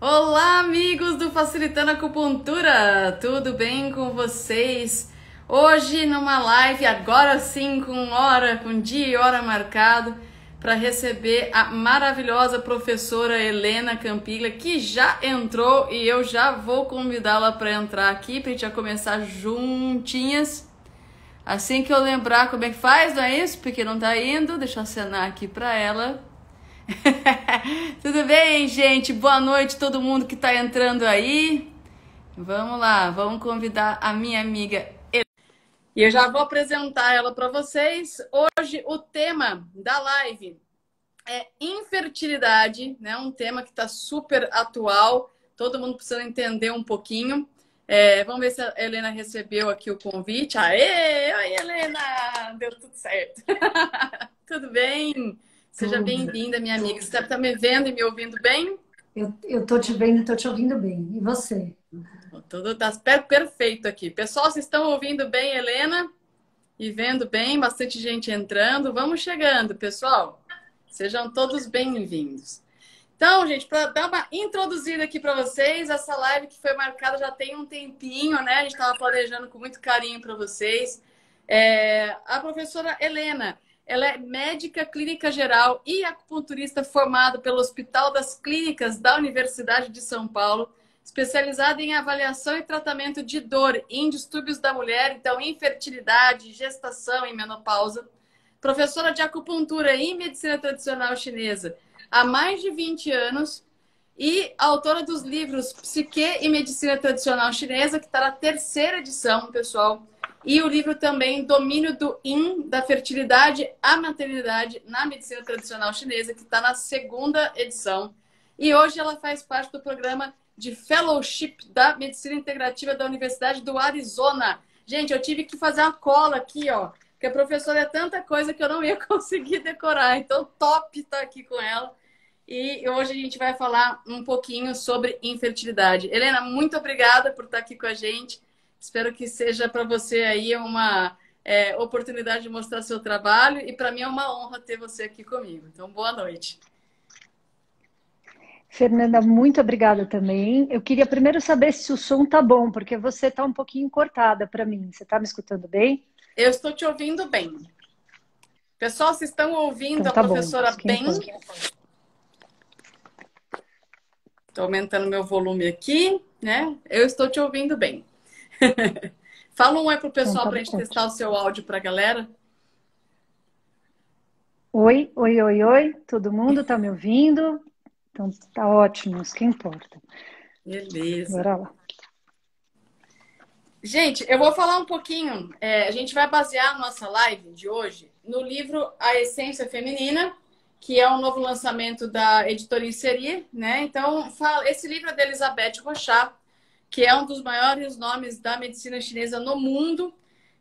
Olá, amigos do Facilitando Acupuntura! Tudo bem com vocês? Hoje numa live, agora sim, com dia e hora marcado, para receber a maravilhosa professora Helena Campiglia, que já entrou e eu já vou convidá-la para entrar aqui, para a gente já começar juntinhas. Assim que eu lembrar como é que faz, não é isso? Porque não tá indo, deixa eu acenar aqui para ela. Tudo bem, gente? Boa noite todo mundo que tá entrando aí. Vamos lá, vamos convidar a minha amiga Helena. E eu já vou apresentar ela para vocês. Hoje o tema da live é infertilidade, né? Um tema que tá super atual. Todo mundo precisa entender um pouquinho. Vamos ver se a Helena recebeu aqui o convite. Aê! Oi, Helena! Deu tudo certo. Tudo bem? Seja bem-vinda, minha amiga. Você está me vendo e me ouvindo bem? Eu tô te vendo e tô te ouvindo bem. E você? Tudo tá perfeito aqui. Pessoal, vocês estão ouvindo bem, Helena? E vendo bem? Bastante gente entrando. Vamos chegando, pessoal. Sejam todos bem-vindos. Então, gente, para dar uma introduzida aqui para vocês, essa live que foi marcada já tem um tempinho, né? A gente estava planejando com muito carinho para vocês. A professora Helena, ela é médica clínica geral e acupunturista formada pelo Hospital das Clínicas da Universidade de São Paulo, especializada em avaliação e tratamento de dor em distúrbios da mulher, então infertilidade, gestação e menopausa. Professora de acupuntura e medicina tradicional chinesa há mais de 20 anos e autora dos livros Psique e Medicina Tradicional Chinesa, que está na terceira edição, pessoal. E o livro também Domínio do Yin, da fertilidade à maternidade na medicina tradicional chinesa, que está na segunda edição. E hoje ela faz parte do programa de Fellowship da Medicina Integrativa da Universidade do Arizona. Gente, eu tive que fazer uma cola aqui, ó, porque a professora é tanta coisa que eu não ia conseguir decorar. Então, top estar aqui com ela. E hoje a gente vai falar um pouquinho sobre infertilidade. Helena, muito obrigada por estar aqui com a gente. Espero que seja para você aí uma oportunidade de mostrar seu trabalho e para mim é uma honra ter você aqui comigo. Então, boa noite. Fernanda, muito obrigada também. Eu queria primeiro saber se o som tá bom, porque você tá um pouquinho cortada para mim. Você tá me escutando bem? Eu estou te ouvindo bem. Pessoal, vocês estão ouvindo Então a tá bom, professora isso que bem? importa. Estou aumentando meu volume aqui, né? Eu estou te ouvindo bem. Fala um oi pro Então pessoal tá para a gente testar ótimo. o seu áudio para a galera. Oi, oi, oi, oi. Todo mundo tá me ouvindo? Então tá ótimo, isso que importa. Beleza. Bora lá. Gente, eu vou falar um pouquinho. A gente vai basear a nossa live de hoje no livro A Essência Feminina, que é um novo lançamento da editora Inserir, né? Então, esse livro é da Elizabeth Rochat, que é um dos maiores nomes da medicina chinesa no mundo.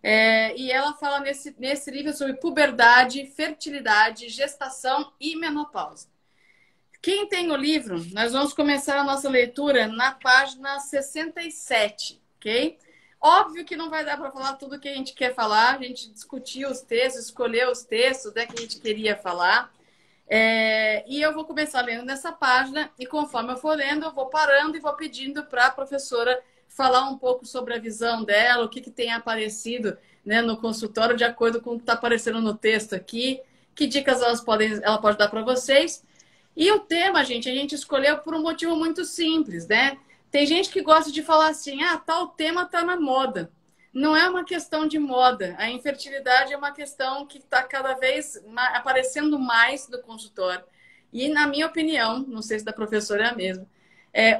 E ela fala nesse livro sobre puberdade, fertilidade, gestação e menopausa. Quem tem o livro, nós vamos começar a nossa leitura na página 67, ok? Óbvio que não vai dar para falar tudo o que a gente quer falar, a gente discutiu os textos, escolheu os textos, né, que a gente queria falar. E eu vou começar lendo nessa página e conforme eu for lendo, eu vou parando e vou pedindo para a professora falar um pouco sobre a visão dela, o que tem aparecido, né, no consultório, de acordo com o que está aparecendo no texto aqui, que dicas ela pode dar para vocês. E o tema, gente, a gente escolheu por um motivo muito simples, né? Tem gente que gosta de falar assim, tal tema tá na moda. Não é uma questão de moda. A infertilidade é uma questão que está cada vez aparecendo mais no consultório. E, na minha opinião, não sei se da professora é a mesma,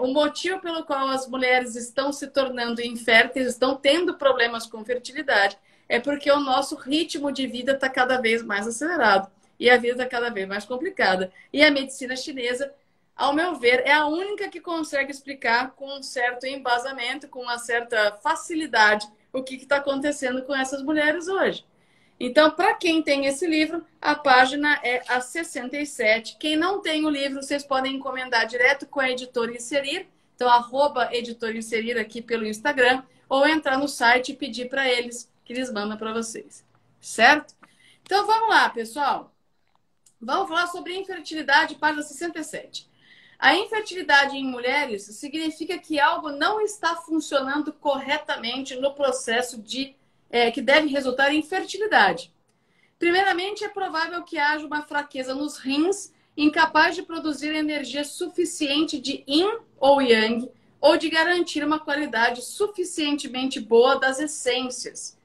o motivo pelo qual as mulheres estão se tornando inférteis, estão tendo problemas com fertilidade, é porque o nosso ritmo de vida está cada vez mais acelerado. E a vida está cada vez mais complicada. E a medicina chinesa, ao meu ver, é a única que consegue explicar com um certo embasamento, com uma certa facilidade, o que está acontecendo com essas mulheres hoje. Então, para quem tem esse livro, a página é a 67. Quem não tem o livro, vocês podem encomendar direto com a editora Inserir. Então, @editora Inserir aqui pelo Instagram. Ou entrar no site e pedir para eles, que eles mandam para vocês. Certo? Então, vamos lá, pessoal. Vamos falar sobre infertilidade, página 67. A infertilidade em mulheres significa que algo não está funcionando corretamente no processo que deve resultar em fertilidade. Primeiramente, é provável que haja uma fraqueza nos rins, incapaz de produzir energia suficiente de yin ou yang, ou de garantir uma qualidade suficientemente boa das essências.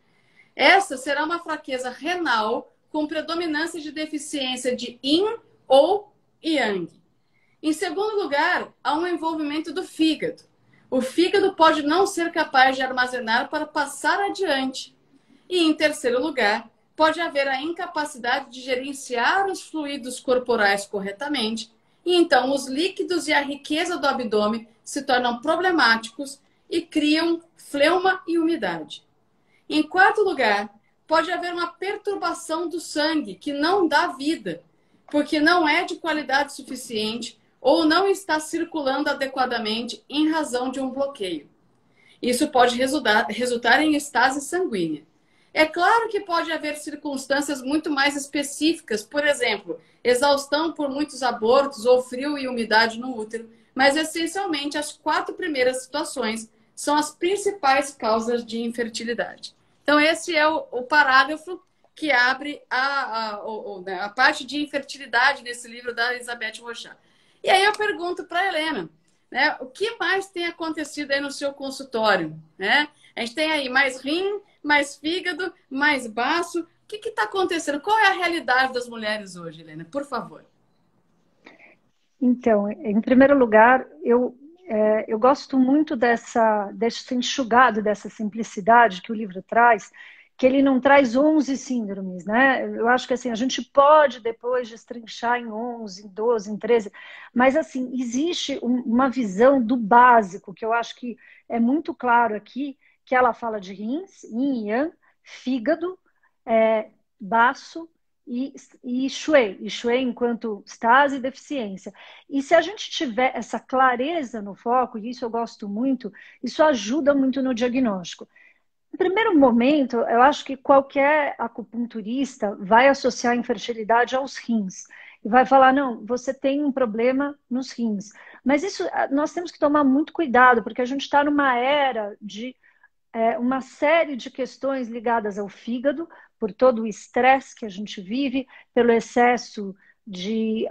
Essa será uma fraqueza renal com predominância de deficiência de yin ou yang. Em segundo lugar, há um envolvimento do fígado. O fígado pode não ser capaz de armazenar para passar adiante. E em terceiro lugar, pode haver a incapacidade de gerenciar os fluidos corporais corretamente, e então os líquidos e a riqueza do abdômen se tornam problemáticos e criam fleuma e umidade. Em quarto lugar, pode haver uma perturbação do sangue que não dá vida, porque não é de qualidade suficiente ou não está circulando adequadamente em razão de um bloqueio. Isso pode resultar em estase sanguínea. É claro que pode haver circunstâncias muito mais específicas, por exemplo, exaustão por muitos abortos ou frio e umidade no útero, mas essencialmente as 4 primeiras situações são as principais causas de infertilidade. Então esse é o parágrafo que abre a parte de infertilidade nesse livro da Elizabeth Rochat. E aí eu pergunto para a Helena, né, o que mais tem acontecido aí no seu consultório? Né? A gente tem aí mais rim, mais fígado, mais baço. O que está acontecendo? Qual é a realidade das mulheres hoje, Helena? Por favor. Então, em primeiro lugar, eu gosto muito desse enxugado, dessa simplicidade que o livro traz, que ele não traz 11 síndromes, né? Eu acho que assim, a gente pode depois destrinchar em 11, em 12, em 13, mas assim, existe uma visão do básico, que eu acho que é muito claro aqui, que ela fala de rins, yin e yang, fígado, baço e shui. E shui enquanto estase e deficiência. E se a gente tiver essa clareza no foco, e isso eu gosto muito, isso ajuda muito no diagnóstico. No primeiro momento, eu acho que qualquer acupunturista vai associar a infertilidade aos rins. E vai falar, não, você tem um problema nos rins. Mas isso, nós temos que tomar muito cuidado, porque a gente está numa era de uma série de questões ligadas ao fígado, por todo o estresse que a gente vive, pelo excesso de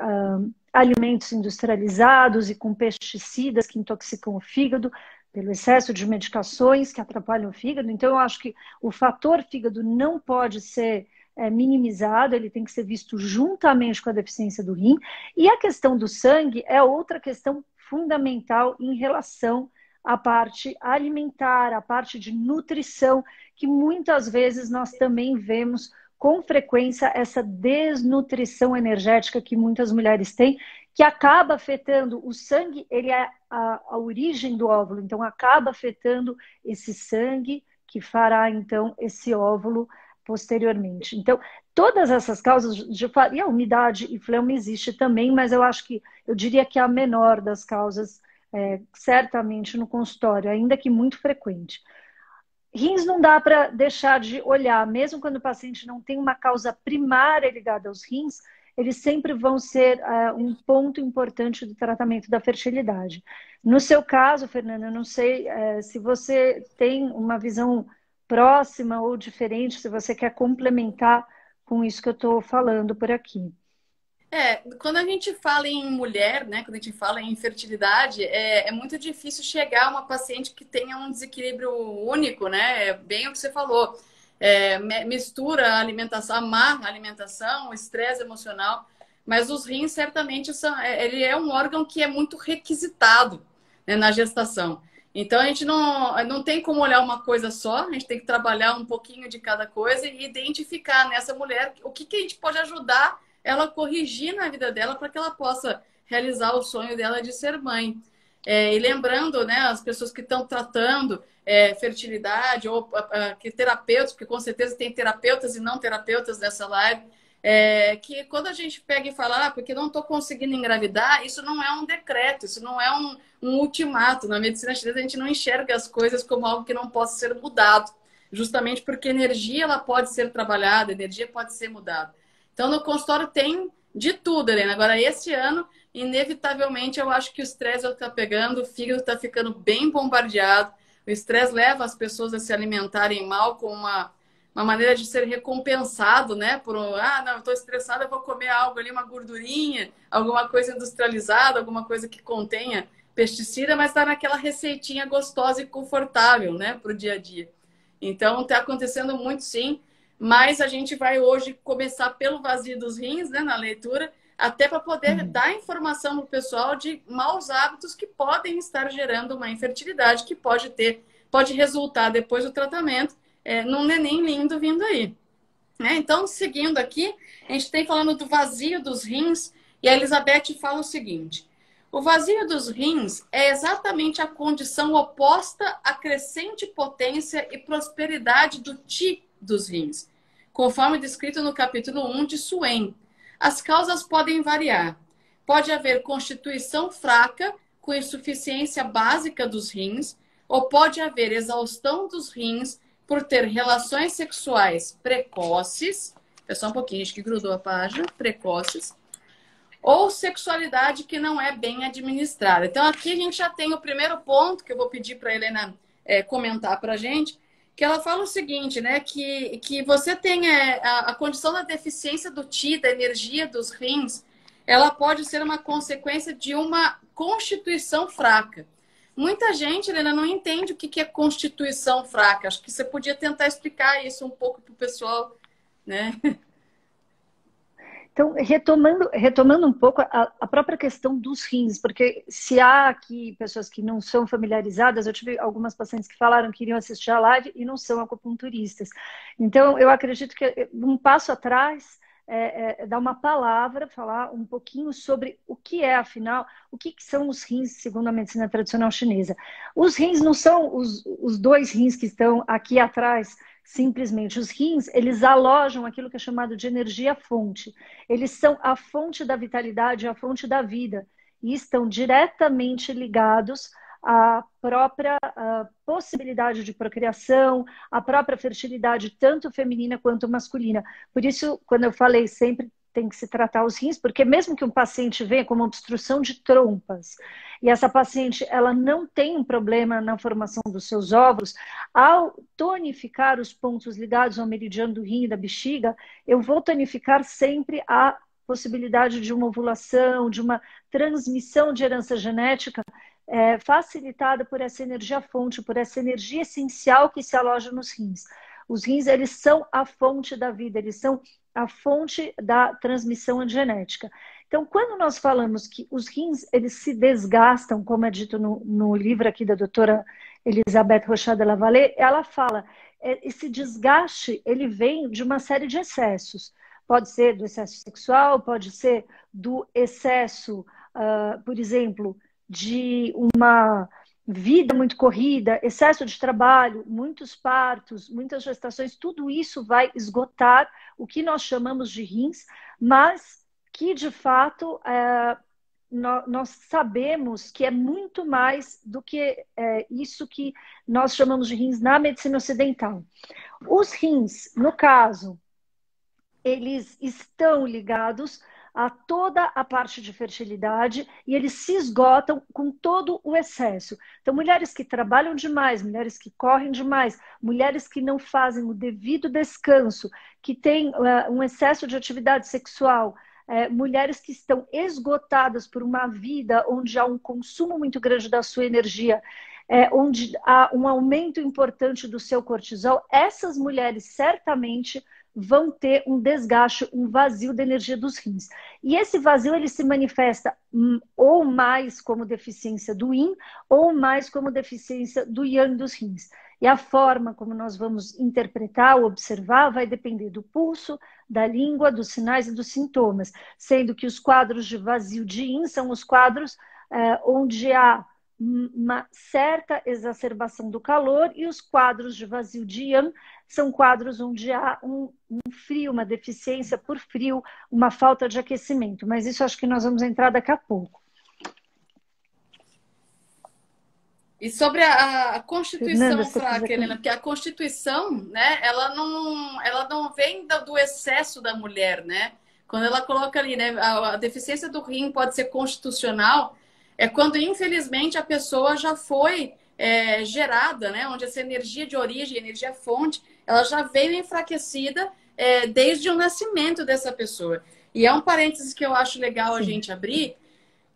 alimentos industrializados e com pesticidas que intoxicam o fígado, pelo excesso de medicações que atrapalham o fígado. Então, eu acho que o fator fígado não pode ser minimizado, ele tem que ser visto juntamente com a deficiência do rim. E a questão do sangue é outra questão fundamental em relação à parte alimentar, à parte de nutrição, que muitas vezes nós também vemos com frequência essa desnutrição energética que muitas mulheres têm, que acaba afetando o sangue, ele é a origem do óvulo, então acaba afetando esse sangue que fará então esse óvulo posteriormente. Então, todas essas causas, e a umidade e fleuma existe também, mas eu diria que é a menor das causas, certamente no consultório, ainda que muito frequente. Rins não dá para deixar de olhar, mesmo quando o paciente não tem uma causa primária ligada aos rins, eles sempre vão ser um ponto importante do tratamento da fertilidade. No seu caso, Fernanda, eu não sei se você tem uma visão próxima ou diferente, se você quer complementar com isso que eu estou falando por aqui. Quando a gente fala em mulher, né, quando a gente fala em infertilidade, é muito difícil chegar a uma paciente que tenha um desequilíbrio único, né? É bem o que você falou. Mistura a alimentação, a má alimentação, o estresse emocional, mas os rins certamente ele é um órgão que é muito requisitado, né, na gestação. Então a gente não tem como olhar uma coisa só, a gente tem que trabalhar um pouquinho de cada coisa e identificar nessa mulher o que a gente pode ajudar ela corrigir na vida dela para que ela possa realizar o sonho dela de ser mãe. E lembrando, né, as pessoas que estão tratando fertilidade ou que terapeutas, porque com certeza tem terapeutas e não terapeutas nessa live, que quando a gente pega e fala, porque não estou conseguindo engravidar, isso não é um decreto, isso não é um ultimato. Na medicina chinesa a gente não enxerga as coisas como algo que não possa ser mudado, justamente porque energia ela pode ser trabalhada, energia pode ser mudada. Então, no consultório tem de tudo, Helena. Agora, esse ano, inevitavelmente eu acho que o estresse está pegando, o fígado está ficando bem bombardeado. O estresse leva as pessoas a se alimentarem mal com uma maneira de ser recompensado, né? Não, eu estou estressada, eu vou comer algo ali, uma gordurinha, alguma coisa industrializada, alguma coisa que contenha pesticida, mas está naquela receitinha gostosa e confortável, né? Para o dia a dia. Então, está acontecendo muito, sim. Mas a gente vai hoje começar pelo vazio dos rins, né? Na leitura, até para poder dar informação para o pessoal de maus hábitos que podem estar gerando uma infertilidade que pode resultar depois do tratamento num neném lindo vindo aí. Né? Então, seguindo aqui, a gente tem falando do vazio dos rins, e a Elizabeth fala o seguinte: o vazio dos rins é exatamente a condição oposta à crescente potência e prosperidade do Qi dos rins, conforme descrito no capítulo 1 de Suen. As causas podem variar. Pode haver constituição fraca, com insuficiência básica dos rins, ou pode haver exaustão dos rins por ter relações sexuais precoces, só um pouquinho, acho que grudou a página, precoces, ou sexualidade que não é bem administrada. Então, aqui a gente já tem o primeiro ponto que eu vou pedir para a Helena comentar para a gente, que ela fala o seguinte, né, que você tem a condição da deficiência do Qi, da energia dos rins, ela pode ser uma consequência de uma constituição fraca. Muita gente, Helena, não entende o que é constituição fraca. Acho que você podia tentar explicar isso um pouco para o pessoal, né? Então, retomando um pouco a própria questão dos rins, porque se há aqui pessoas que não são familiarizadas, eu tive algumas pacientes que falaram que iriam assistir a live e não são acupunturistas. Então, eu acredito que um passo atrás dar uma palavra, falar um pouquinho sobre o que é, afinal, o que são os rins, segundo a medicina tradicional chinesa. Os rins não são os dois rins que estão aqui atrás, simplesmente. Os rins, eles alojam aquilo que é chamado de energia-fonte. Eles são a fonte da vitalidade, a fonte da vida, e estão diretamente ligados à própria possibilidade de procriação, à própria fertilidade, tanto feminina quanto masculina. Por isso, quando eu falei, sempre tem que se tratar os rins, porque mesmo que um paciente venha com uma obstrução de trompas, e essa paciente ela não tem um problema na formação dos seus óvulos, ao tonificar os pontos ligados ao meridiano do rim e da bexiga, eu vou tonificar sempre a possibilidade de uma ovulação, de uma transmissão de herança genética facilitada por essa energia-fonte, por essa energia essencial que se aloja nos rins. Os rins, eles são a fonte da vida, eles são a fonte da transmissão genética. Então, quando nós falamos que os rins, eles se desgastam, como é dito no livro aqui da doutora Elisabeth Rochat de la Vallée, ela fala, esse desgaste, ele vem de uma série de excessos. Pode ser do excesso sexual, pode ser do excesso, por exemplo, de uma vida muito corrida, excesso de trabalho, muitos partos, muitas gestações, tudo isso vai esgotar o que nós chamamos de rins, mas que, de fato, nós sabemos que é muito mais do que isso que nós chamamos de rins na medicina ocidental. Os rins, no caso, eles estão ligados a toda a parte de fertilidade e eles se esgotam com todo o excesso. Então, mulheres que trabalham demais, mulheres que correm demais, mulheres que não fazem o devido descanso, que têm um excesso de atividade sexual, mulheres que estão esgotadas por uma vida onde há um consumo muito grande da sua energia, onde há um aumento importante do seu cortisol, essas mulheres certamente vão ter um desgaste, um vazio da energia dos rins. E esse vazio ele se manifesta ou mais como deficiência do yin ou mais como deficiência do yang dos rins. E a forma como nós vamos interpretar ou observar vai depender do pulso, da língua, dos sinais e dos sintomas, sendo que os quadros de vazio de yin são os quadros onde há uma certa exacerbação do calor, e os quadros de vazio de yang são quadros onde há um frio, uma deficiência por frio, uma falta de aquecimento. Mas isso acho que nós vamos entrar daqui a pouco. E sobre a constituição fraca, Helena, porque a constituição, né, ela não vem do excesso da mulher, né? Quando ela coloca ali, né, a deficiência do rim pode ser constitucional, é quando, infelizmente, a pessoa já foi gerada, né, onde essa energia de origem, energia fonte, ela já veio enfraquecida desde o nascimento dessa pessoa. E é um parênteses que eu acho legal a Sim. gente abrir,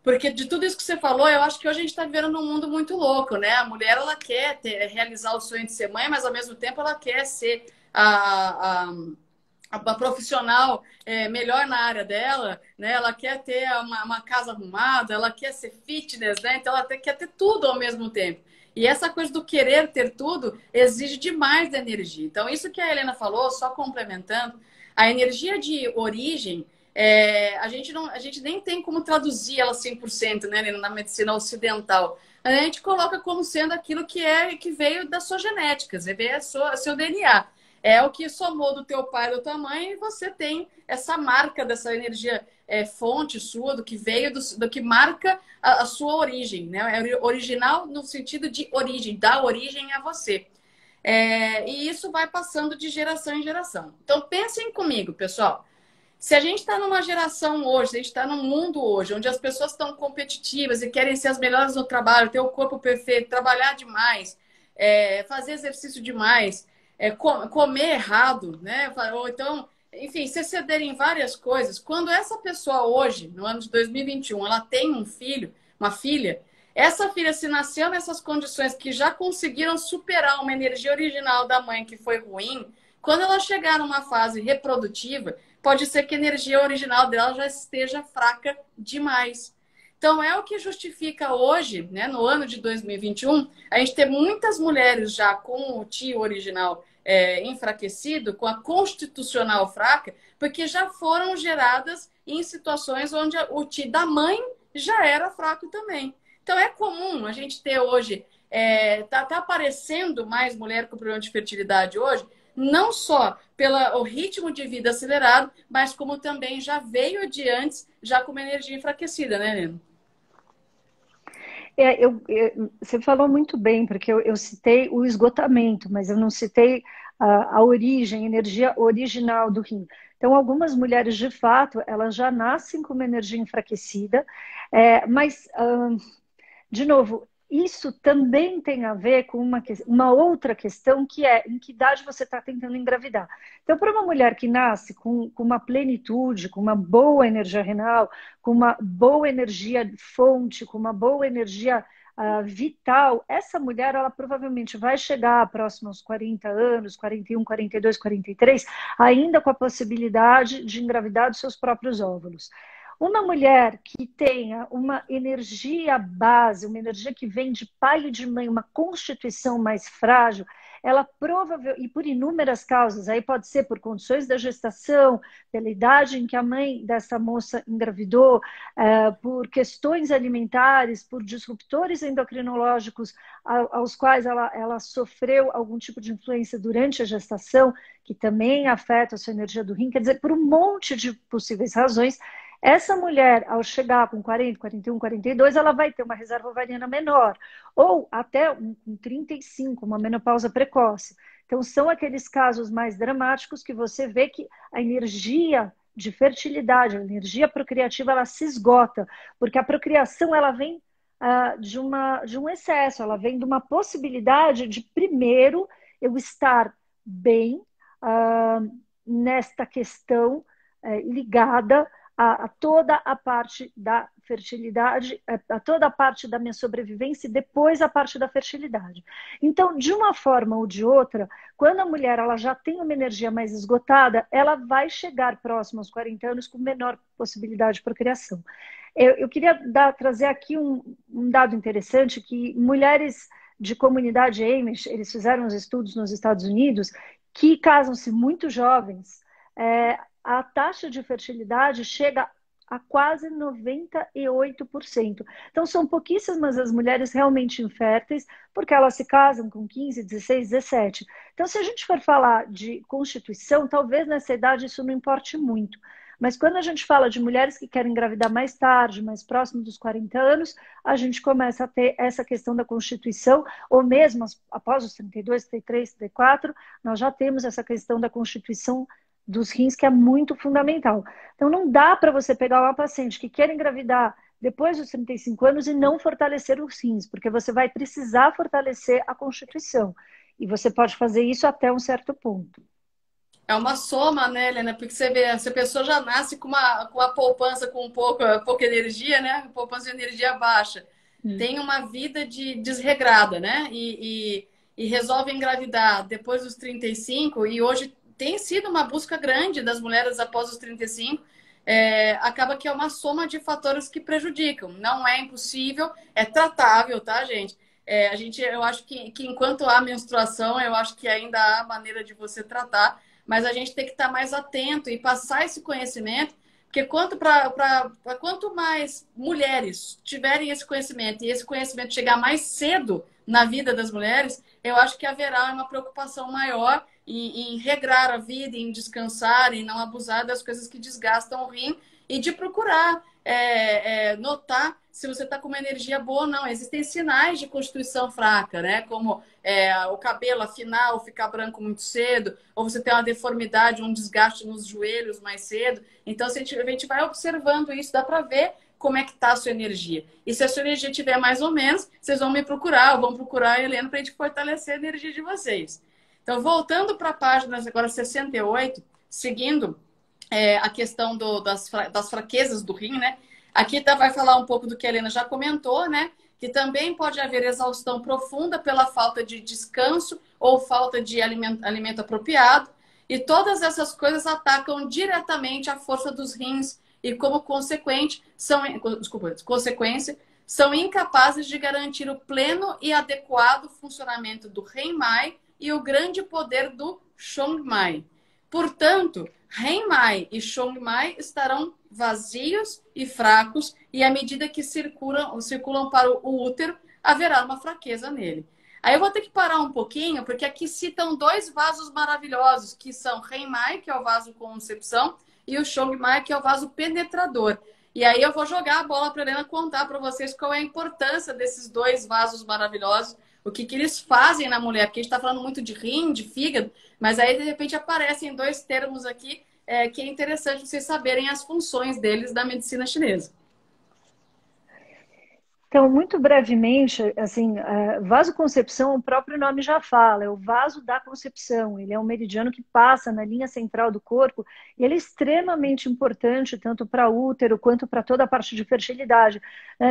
porque de tudo isso que você falou, eu acho que hoje a gente está vivendo num mundo muito louco, né? A mulher, ela quer realizar o sonho de ser mãe, mas ao mesmo tempo ela quer ser a profissional melhor na área dela, né? Ela quer ter uma casa arrumada, ela quer ser fitness, né? Então ela quer ter tudo ao mesmo tempo. E essa coisa do querer ter tudo exige demais da energia. Então, isso que a Helena falou, só complementando, a energia de origem, a gente nem tem como traduzir ela 100%, né, Helena, na medicina ocidental. A gente coloca como sendo aquilo que veio da sua genética, você vê seu DNA. É o que somou do teu pai e da tua mãe, e você tem essa marca dessa energia fonte sua, do que veio, do que marca a sua origem, né? É original no sentido de origem, dá origem a você. E isso vai passando de geração em geração. Então, pensem comigo, pessoal. Se a gente está numa geração hoje, se a gente está num mundo hoje, onde as pessoas estão competitivas e querem ser as melhores no trabalho, ter o corpo perfeito, trabalhar demais, fazer exercício demais, comer errado, né? Ou então, enfim, se exceder em várias coisas. Quando essa pessoa hoje, no ano de 2021, ela tem um filho, uma filha, essa filha se nasceu nessas condições que já conseguiram superar uma energia original da mãe que foi ruim, quando ela chegar numa fase reprodutiva, pode ser que a energia original dela já esteja fraca demais. Então, é o que justifica hoje, né, no ano de 2021, a gente ter muitas mulheres já com o tio original enfraquecido, com a constitucional fraca, porque já foram geradas em situações onde o tio da mãe já era fraco também. Então, é comum a gente ter hoje, tá aparecendo mais mulher com problema de fertilidade hoje, não só pelo ritmo de vida acelerado, mas como também já veio de antes, já com uma energia enfraquecida, né, Helena? Você falou muito bem, porque eu citei o esgotamento, mas eu não citei a origem, a energia original do rim. Então, algumas mulheres, de fato, elas já nascem com uma energia enfraquecida, mas de novo, isso também tem a ver com uma outra questão, que é em que idade você está tentando engravidar. Então, para uma mulher que nasce com uma plenitude, com uma boa energia renal, com uma boa energia fonte, com uma boa energia vital, essa mulher, ela provavelmente vai chegar próximo aos 40 anos, 41, 42, 43, ainda com a possibilidade de engravidar dos seus próprios óvulos. Uma mulher que tenha uma energia base, uma energia que vem de pai e de mãe, uma constituição mais frágil, ela provavelmente, e por inúmeras causas, aí pode ser por condições da gestação, pela idade em que a mãe dessa moça engravidou, por questões alimentares, por disruptores endocrinológicos aos quais ela sofreu algum tipo de influência durante a gestação, que também afeta a sua energia do rim, quer dizer, por um monte de possíveis razões. Essa mulher, ao chegar com 40, 41, 42, ela vai ter uma reserva ovariana menor, ou até com 35, uma menopausa precoce. Então, são aqueles casos mais dramáticos que você vê que a energia de fertilidade, a energia procriativa, ela se esgota, porque a procriação, ela vem de um excesso, ela vem de uma possibilidade de, primeiro, eu estar bem nesta questão ligada a toda a parte da fertilidade, a toda a parte da minha sobrevivência e depois a parte da fertilidade. Então, de uma forma ou de outra, quando a mulher ela já tem uma energia mais esgotada, ela vai chegar próximo aos 40 anos com menor possibilidade de procriação. Eu queria trazer aqui um dado interessante, que mulheres de comunidade Amish, eles fizeram uns estudos nos Estados Unidos, que casam-se muito jovens, a taxa de fertilidade chega a quase 98%. Então, são pouquíssimas as mulheres realmente inférteis, porque elas se casam com 15, 16, 17. Então, se a gente for falar de constituição, talvez nessa idade isso não importe muito. Mas quando a gente fala de mulheres que querem engravidar mais tarde, mais próximo dos 40 anos, a gente começa a ter essa questão da constituição, ou mesmo após os 32, 33, 34, nós já temos essa questão da constituição dos rins, que é muito fundamental. Então, não dá para você pegar uma paciente que quer engravidar depois dos 35 anos e não fortalecer os rins, porque você vai precisar fortalecer a constituição. E você pode fazer isso até um certo ponto. É uma soma, né, Helena? Porque você vê, se a pessoa já nasce com a poupança com pouca energia, né? Poupança de energia baixa. Tem uma vida desregrada, né? E resolve engravidar depois dos 35, e hoje tem sido uma busca grande das mulheres após os 35, acaba que é uma soma de fatores que prejudicam. Não é impossível, é tratável, tá, gente? Eu acho que enquanto há menstruação, eu acho que ainda há maneira de você tratar, mas a gente tem que estar mais atento e passar esse conhecimento, porque quanto mais mulheres tiverem esse conhecimento e esse conhecimento chegar mais cedo na vida das mulheres, eu acho que haverá uma preocupação maior em regrar a vida, em descansar, em não abusar das coisas que desgastam o rim e de procurar notar se você está com uma energia boa ou não. Existem sinais de constituição fraca, né? Como o cabelo afinar ou ficar branco muito cedo, ou você tem uma deformidade, um desgaste nos joelhos mais cedo. Então, se a gente vai observando isso, dá para ver como é que está a sua energia. E se a sua energia estiver mais ou menos, vocês vão me procurar, ou vão procurar a Helena para a gente fortalecer a energia de vocês. Então, voltando para a página agora 68, seguindo a questão das fraquezas do rim, né? Aqui vai falar um pouco do que a Helena já comentou, né? Que também pode haver exaustão profunda pela falta de descanso ou falta de alimento apropriado. E todas essas coisas atacam diretamente a força dos rins e, como consequência, são incapazes de garantir o pleno e adequado funcionamento do Rem-Mai e o grande poder do Chong-Mai. Portanto, Rem-Mai e Chong-Mai estarão vazios e fracos, e à medida que circulam para o útero, haverá uma fraqueza nele. Aí eu vou ter que parar um pouquinho, porque aqui citam dois vasos maravilhosos, que são Rem-Mai, que é o vaso concepção, e o Chong-Mai, que é o vaso penetrador. E aí eu vou jogar a bola para a Helena contar para vocês qual é a importância desses dois vasos maravilhosos, o que eles fazem na mulher, porque a gente está falando muito de rim, de fígado, mas aí de repente aparecem dois termos aqui que é interessante vocês saberem as funções deles da medicina chinesa. Então, muito brevemente, assim, vasoconcepção, o próprio nome já fala, é o vaso da concepção. Ele é um meridiano que passa na linha central do corpo e ele é extremamente importante tanto para o útero quanto para toda a parte de fertilidade.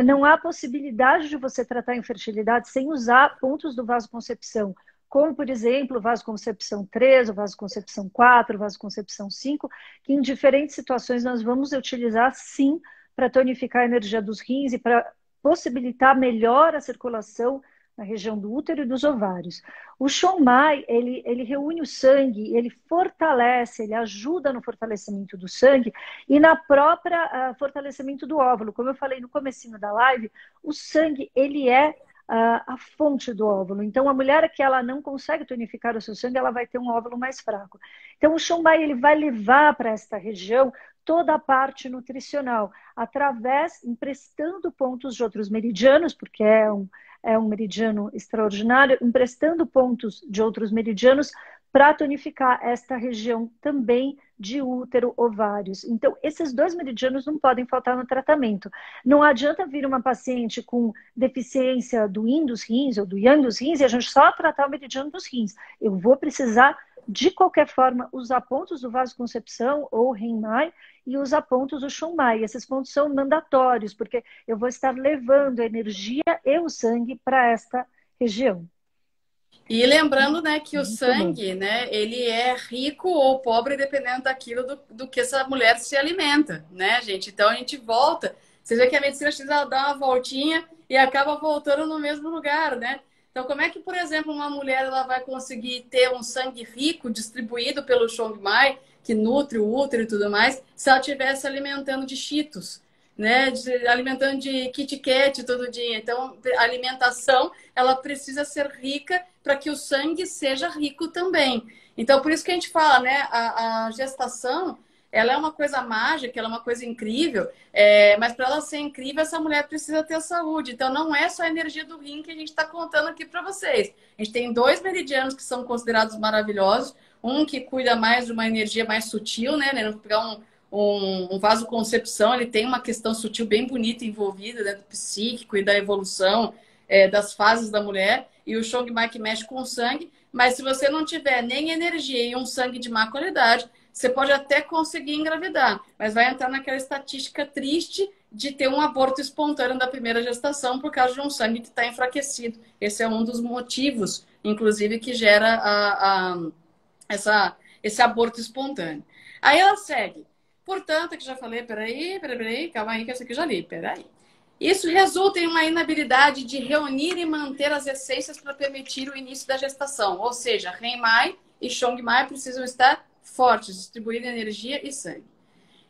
Não há possibilidade de você tratar a infertilidade sem usar pontos do vasoconcepção, como, por exemplo, o vasoconcepção 3, o vasoconcepção 4, o vasoconcepção 5, que em diferentes situações nós vamos utilizar, sim, para tonificar a energia dos rins e para possibilitar melhor a circulação na região do útero e dos ovários. O Chong-Mai, ele reúne o sangue, ele fortalece, ele ajuda no fortalecimento do sangue e na própria fortalecimento do óvulo. Como eu falei no comecinho da live, o sangue, ele é a fonte do óvulo. Então, a mulher que ela não consegue tonificar o seu sangue, ela vai ter um óvulo mais fraco. Então, o Chong-Mai, ele vai levar para esta região toda a parte nutricional, emprestando pontos de outros meridianos, porque é um meridiano extraordinário, emprestando pontos de outros meridianos para tonificar esta região também de útero, ovários. Então, esses dois meridianos não podem faltar no tratamento. Não adianta vir uma paciente com deficiência do yin dos rins ou do yang dos rins e a gente só tratar o meridiano dos rins. Eu vou precisar, de qualquer forma, usar pontos do vasoconcepção ou Rem-Mai e usar pontos do Chong-Mai. Esses pontos são mandatórios, porque eu vou estar levando a energia e o sangue para esta região. E lembrando, né, que o sangue, né, ele é rico ou pobre dependendo daquilo do que essa mulher se alimenta, né, gente? Então a gente volta. Você vê que a medicina chinesa dá uma voltinha e acaba voltando no mesmo lugar, né? Então, como é que, por exemplo, uma mulher ela vai conseguir ter um sangue rico distribuído pelo Chong-Mai, que nutre o útero e tudo mais, se ela estiver se alimentando de cheetos, né? Alimentando de Kit Kat todo dia. Então, a alimentação ela precisa ser rica para que o sangue seja rico também. Então, por isso que a gente fala, né? A gestação ela é uma coisa mágica, ela é uma coisa incrível, mas para ela ser incrível, essa mulher precisa ter saúde. Então, não é só a energia do rim que a gente está contando aqui para vocês. A gente tem dois meridianos que são considerados maravilhosos. Um que cuida mais de uma energia mais sutil, né? Não pegar um vasoconcepção, ele tem uma questão sutil bem bonita envolvida, né, do psíquico e da evolução das fases da mulher. E o Chong Mai que mexe com o sangue. Mas se você não tiver nem energia e um sangue de má qualidade, você pode até conseguir engravidar, mas vai entrar naquela estatística triste de ter um aborto espontâneo da primeira gestação por causa de um sangue que está enfraquecido. Esse é um dos motivos, inclusive, que gera esse aborto espontâneo. Aí ela segue. Portanto, que já falei, peraí, calma aí, que essa aqui eu já li, peraí. Isso resulta em uma inabilidade de reunir e manter as essências para permitir o início da gestação. Ou seja, Rem-Mai e Chong-Mai precisam estar fortes, distribuindo energia e sangue.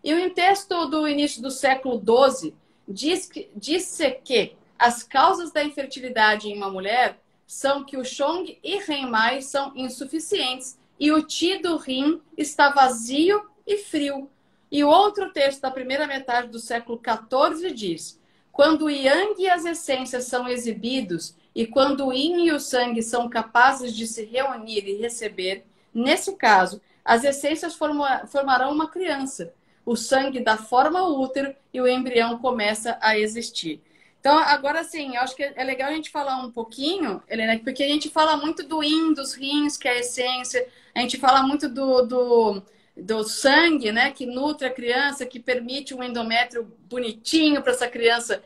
E um texto do início do século XII disse que as causas da infertilidade em uma mulher são que o Chong e Rem-Mai são insuficientes e o Qi do Rim está vazio e frio. E o outro texto da primeira metade do século XIV diz: quando o Yang e as essências são exibidos e quando o Yin e o sangue são capazes de se reunir e receber, nesse caso, as essências formarão uma criança. O sangue dá forma ao útero e o embrião começa a existir. Então, agora sim, eu acho que é legal a gente falar um pouquinho, Helena, porque a gente fala muito do yin, dos rins, que é a essência, a gente fala muito do sangue, né, que nutre a criança, que permite um endométrio bonitinho para essa criança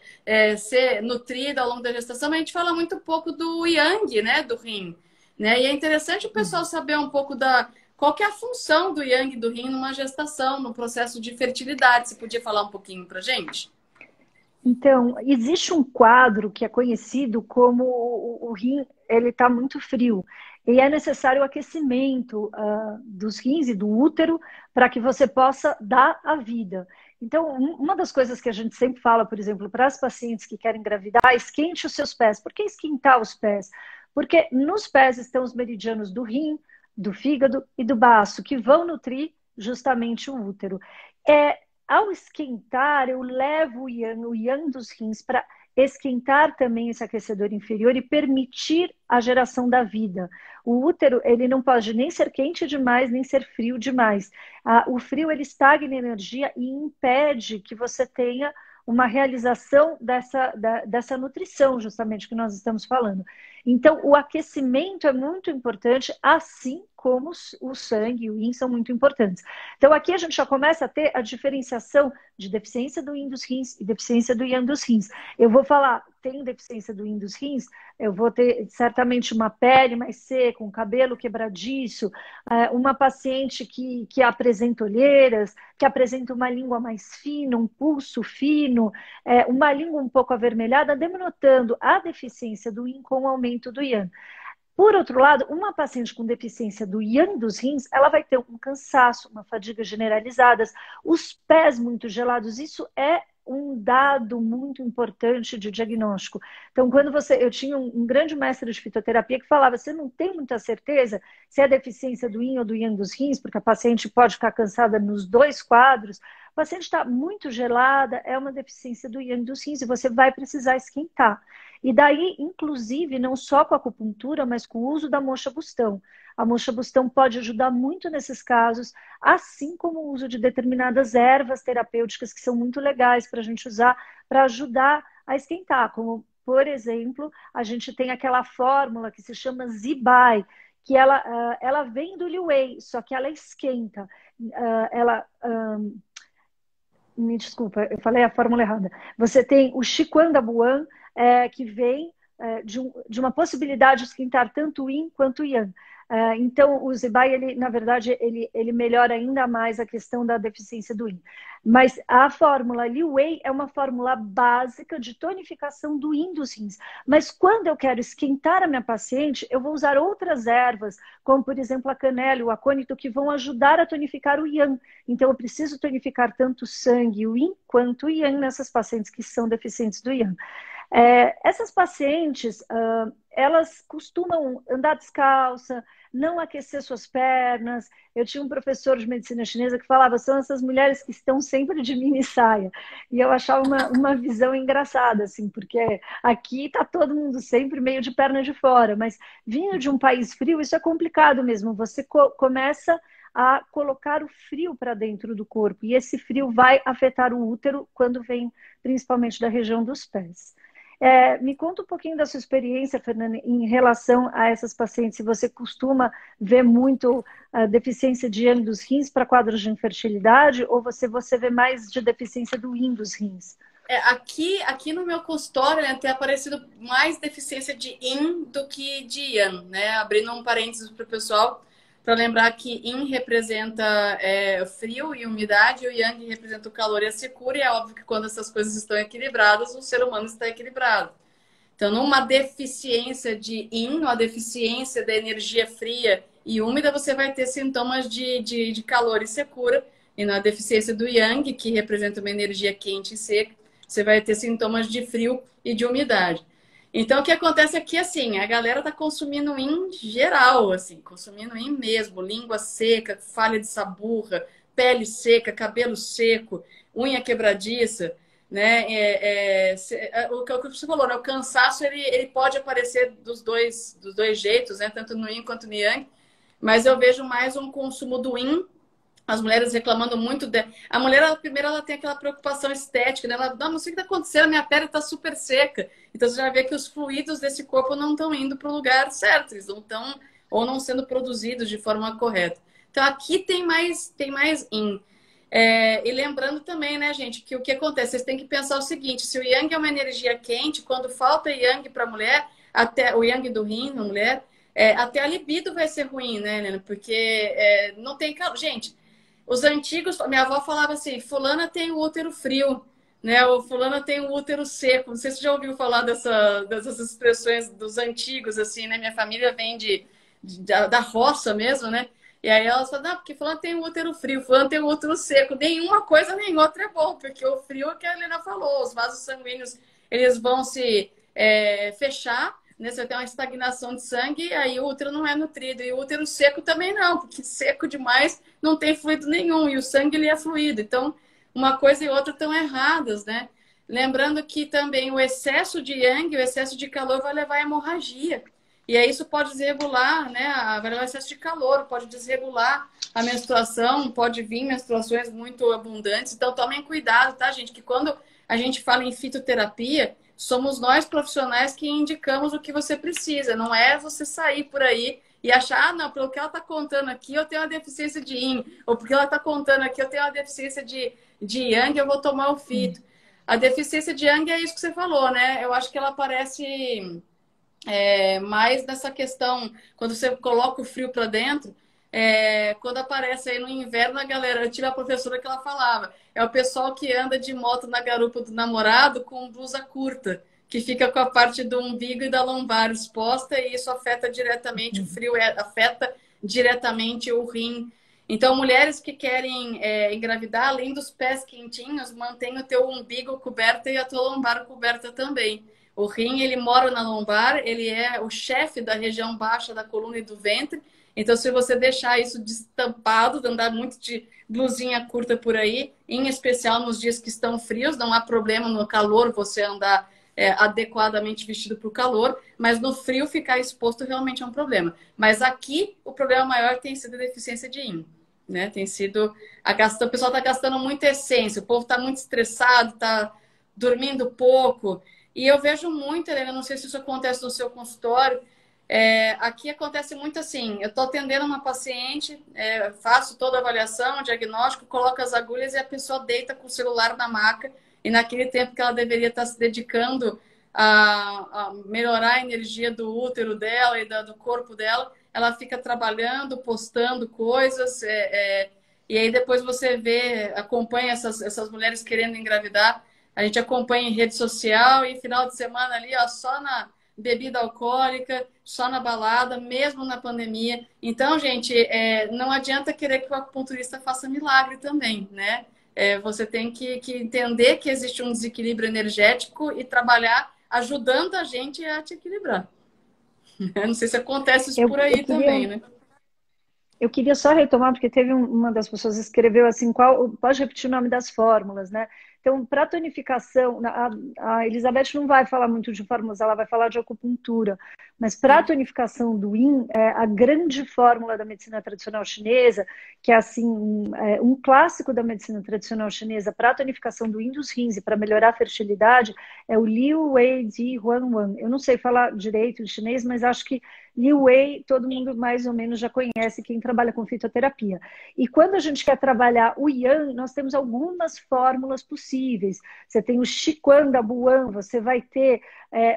ser nutrida ao longo da gestação, mas a gente fala muito pouco do yang, né, do rim. Né? E é interessante o pessoal saber um pouco qual que é a função do yang e do rim numa gestação, no processo de fertilidade. Você podia falar um pouquinho para gente? Então, existe um quadro que é conhecido como o rim, ele está muito frio. E é necessário o aquecimento dos rins e do útero para que você possa dar a vida. Então, uma das coisas que a gente sempre fala, por exemplo, para as pacientes que querem engravidar, esquente os seus pés. Por que esquentar os pés? Porque nos pés estão os meridianos do rim, do fígado e do baço, que vão nutrir justamente o útero. Ao esquentar, eu levo o yang dos rins para esquentar também esse aquecedor inferior e permitir a geração da vida. O útero, ele não pode nem ser quente demais, nem ser frio demais. O frio, ele estagna energia e impede que você tenha uma realização dessa nutrição, justamente, que nós estamos falando. Então, o aquecimento é muito importante, assim como o sangue e o yin são muito importantes. Então, aqui a gente já começa a ter a diferenciação de deficiência do yin dos rins e deficiência do yang dos rins. Eu vou falar, tenho deficiência do yin dos rins, eu vou ter certamente uma pele mais seca, um cabelo quebradiço, uma paciente que apresenta olheiras, que apresenta uma língua mais fina, um pulso fino, uma língua um pouco avermelhada, denotando a deficiência do yin com o aumento do yang. Por outro lado, uma paciente com deficiência do yang dos rins, ela vai ter um cansaço, uma fadiga generalizadas, os pés muito gelados. Isso é um dado muito importante de diagnóstico. Então, eu tinha um grande mestre de fitoterapia que falava, você não tem muita certeza se é deficiência do yin ou do yang dos rins, porque a paciente pode ficar cansada nos dois quadros. A paciente está muito gelada, é uma deficiência do yang dos rins e você vai precisar esquentar. E daí, inclusive, não só com a acupuntura, mas com o uso da moxa-bustão. A moxa-bustão pode ajudar muito nesses casos, assim como o uso de determinadas ervas terapêuticas que são muito legais para a gente usar para ajudar a esquentar. Como, por exemplo, a gente tem aquela fórmula que se chama Zibai, que ela vem do Liu Wei, só que ela esquenta. Me desculpa, eu falei a fórmula errada. Você tem o Shikuan da Buan, que vem de uma possibilidade de esquentar tanto o yin quanto o yang. Então, o Zibai, ele, na verdade, ele melhora ainda mais a questão da deficiência do yin. Mas a fórmula Liu Wei é uma fórmula básica de tonificação do yin dos rins. Mas quando eu quero esquentar a minha paciente, eu vou usar outras ervas, como, por exemplo, a canela e o acônito, que vão ajudar a tonificar o yang. Então, eu preciso tonificar tanto o sangue, o yin, quanto o yang nessas pacientes que são deficientes do yang. Essas pacientes, elas costumam andar descalça, não aquecer suas pernas. Eu tinha um professor de medicina chinesa que falava, são essas mulheres que estão sempre de mini saia. E eu achava uma visão engraçada, assim, porque aqui está todo mundo sempre meio de perna de fora, mas vindo de um país frio, isso é complicado mesmo. Você começa a colocar o frio para dentro do corpo, e esse frio vai afetar o útero quando vem principalmente da região dos pés. Me conta um pouquinho da sua experiência, Fernanda, em relação a essas pacientes. Se você costuma ver muito a deficiência de yang dos rins para quadros de infertilidade, ou você vê mais de deficiência do yin dos rins? Aqui no meu consultório, né, tem aparecido mais deficiência de yin do que de yang, né? Abrindo um parênteses para o pessoal, para lembrar que yin representa frio e umidade, e o yang representa o calor e a secura, e é óbvio que quando essas coisas estão equilibradas, o ser humano está equilibrado. Então, numa deficiência de yin, uma deficiência da energia fria e úmida, você vai ter sintomas de calor e secura, e na deficiência do yang, que representa uma energia quente e seca, você vai ter sintomas de frio e de umidade. Então, o que acontece aqui, assim, a galera tá consumindo em geral, assim, consumindo em mesmo, língua seca, falha de saburra, pele seca, cabelo seco, unha quebradiça, né? O que você falou, né? O cansaço, ele pode aparecer dos dois jeitos, né? Tanto no yin quanto no yang, mas eu vejo mais um consumo do yin. As mulheres reclamando muito A mulher, primeiro, ela tem aquela preocupação estética, né? Ela, não sei o que está acontecendo, minha pele está super seca. Então, você já vê que os fluidos desse corpo não estão indo para o lugar certo, eles não estão, ou não sendo produzidos de forma correta. Então, aqui tem mais yin. E lembrando também, né, gente, que o que acontece? Vocês têm que pensar o seguinte, se o yang é uma energia quente, quando falta yang para a mulher, até o yang do rim na mulher, até a libido vai ser ruim, né, Helena? Porque não tem calor. Gente, os antigos, minha avó falava assim, fulana tem o útero frio, né? Ou fulana tem o útero seco. Não sei se você já ouviu falar dessas expressões dos antigos, assim, né? Minha família vem da roça mesmo, né? E aí elas falam, não, porque fulano tem o útero frio, fulano tem o útero seco. Nenhuma coisa nem outra é bom, porque o frio é o que a Helena falou, os vasos sanguíneos, eles vão se fechar, né? Você tem uma estagnação de sangue, e aí o útero não é nutrido. E o útero seco também não, porque seco demais não tem fluido nenhum, e o sangue ele é fluido. Então, uma coisa e outra estão erradas, né? Lembrando que também o excesso de yang, o excesso de calor vai levar à hemorragia. E aí isso pode desregular, né? Vai levar excesso de calor, pode desregular a menstruação, pode vir menstruações muito abundantes. Então, tomem cuidado, tá, gente? Que quando a gente fala em fitoterapia, somos nós profissionais que indicamos o que você precisa. Não é você sair por aí e achar, não, pelo que ela está contando aqui, eu tenho uma deficiência de yin. Ou porque ela está contando aqui, eu tenho uma deficiência de yang, eu vou tomar o fito. A deficiência de yang é isso que você falou, né? Eu acho que ela aparece mais nessa questão, quando você coloca o frio para dentro, quando aparece aí no inverno, a galera, eu tive a professora que ela falava, é o pessoal que anda de moto na garupa do namorado com blusa curta, que fica com a parte do umbigo e da lombar exposta, e isso afeta diretamente, o frio afeta diretamente o rim. Então, mulheres que querem engravidar, além dos pés quentinhos, mantém o teu umbigo coberto e a tua lombar coberta também. O rim, ele mora na lombar, ele é o chefe da região baixa da coluna e do ventre. Então, se você deixar isso destampado, andar muito de blusinha curta por aí, em especial nos dias que estão frios, não há problema no calor você andar adequadamente vestido para o calor, mas no frio ficar exposto realmente é um problema. Mas aqui, o problema maior tem sido a deficiência de yin, né? Tem sido o pessoal está gastando muita essência, o povo está muito estressado, está dormindo pouco. E eu vejo muito, Helena, não sei se isso acontece no seu consultório, aqui acontece muito assim, eu estou atendendo uma paciente, faço toda a avaliação, o diagnóstico, coloco as agulhas e a pessoa deita com o celular na maca, e naquele tempo que ela deveria estar se dedicando a melhorar a energia do útero dela e do corpo dela, ela fica trabalhando, postando coisas, e aí depois você acompanha essas mulheres querendo engravidar. A gente acompanha em rede social e final de semana ali, ó, só na bebida alcoólica, só na balada, mesmo na pandemia. Então, gente, não adianta querer que o acupunturista faça milagre também, né? Você tem que entender que existe um desequilíbrio energético e trabalhar ajudando a gente a te equilibrar. Não sei se acontece isso por aí também, né? Eu queria só retomar, porque teve uma das pessoas que escreveu assim, pode repetir o nome das fórmulas, né? Então, para tonificação, a Elizabeth não vai falar muito de fórmulas, ela vai falar de acupuntura, mas para a Sim. tonificação do Yin, a grande fórmula da medicina tradicional chinesa, que é assim, um clássico da medicina tradicional chinesa, para a tonificação do Yin dos rins e para melhorar a fertilidade, é o Liu Wei Di Huan Wan. Eu não sei falar direito de chinês, mas acho que Liu Wei, todo mundo mais ou menos já conhece quem trabalha com fitoterapia. E quando a gente quer trabalhar o Yang, nós temos algumas fórmulas possíveis. Você tem o Qigong da Buan, você vai ter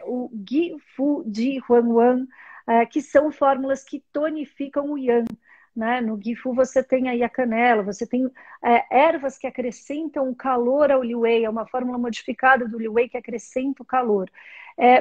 o Gifu de Huangwan, que são fórmulas que tonificam o Yang. Né? No Gifu você tem aí a canela, você tem ervas que acrescentam o calor ao Liu Wei, é uma fórmula modificada do Liu Wei que acrescenta o calor.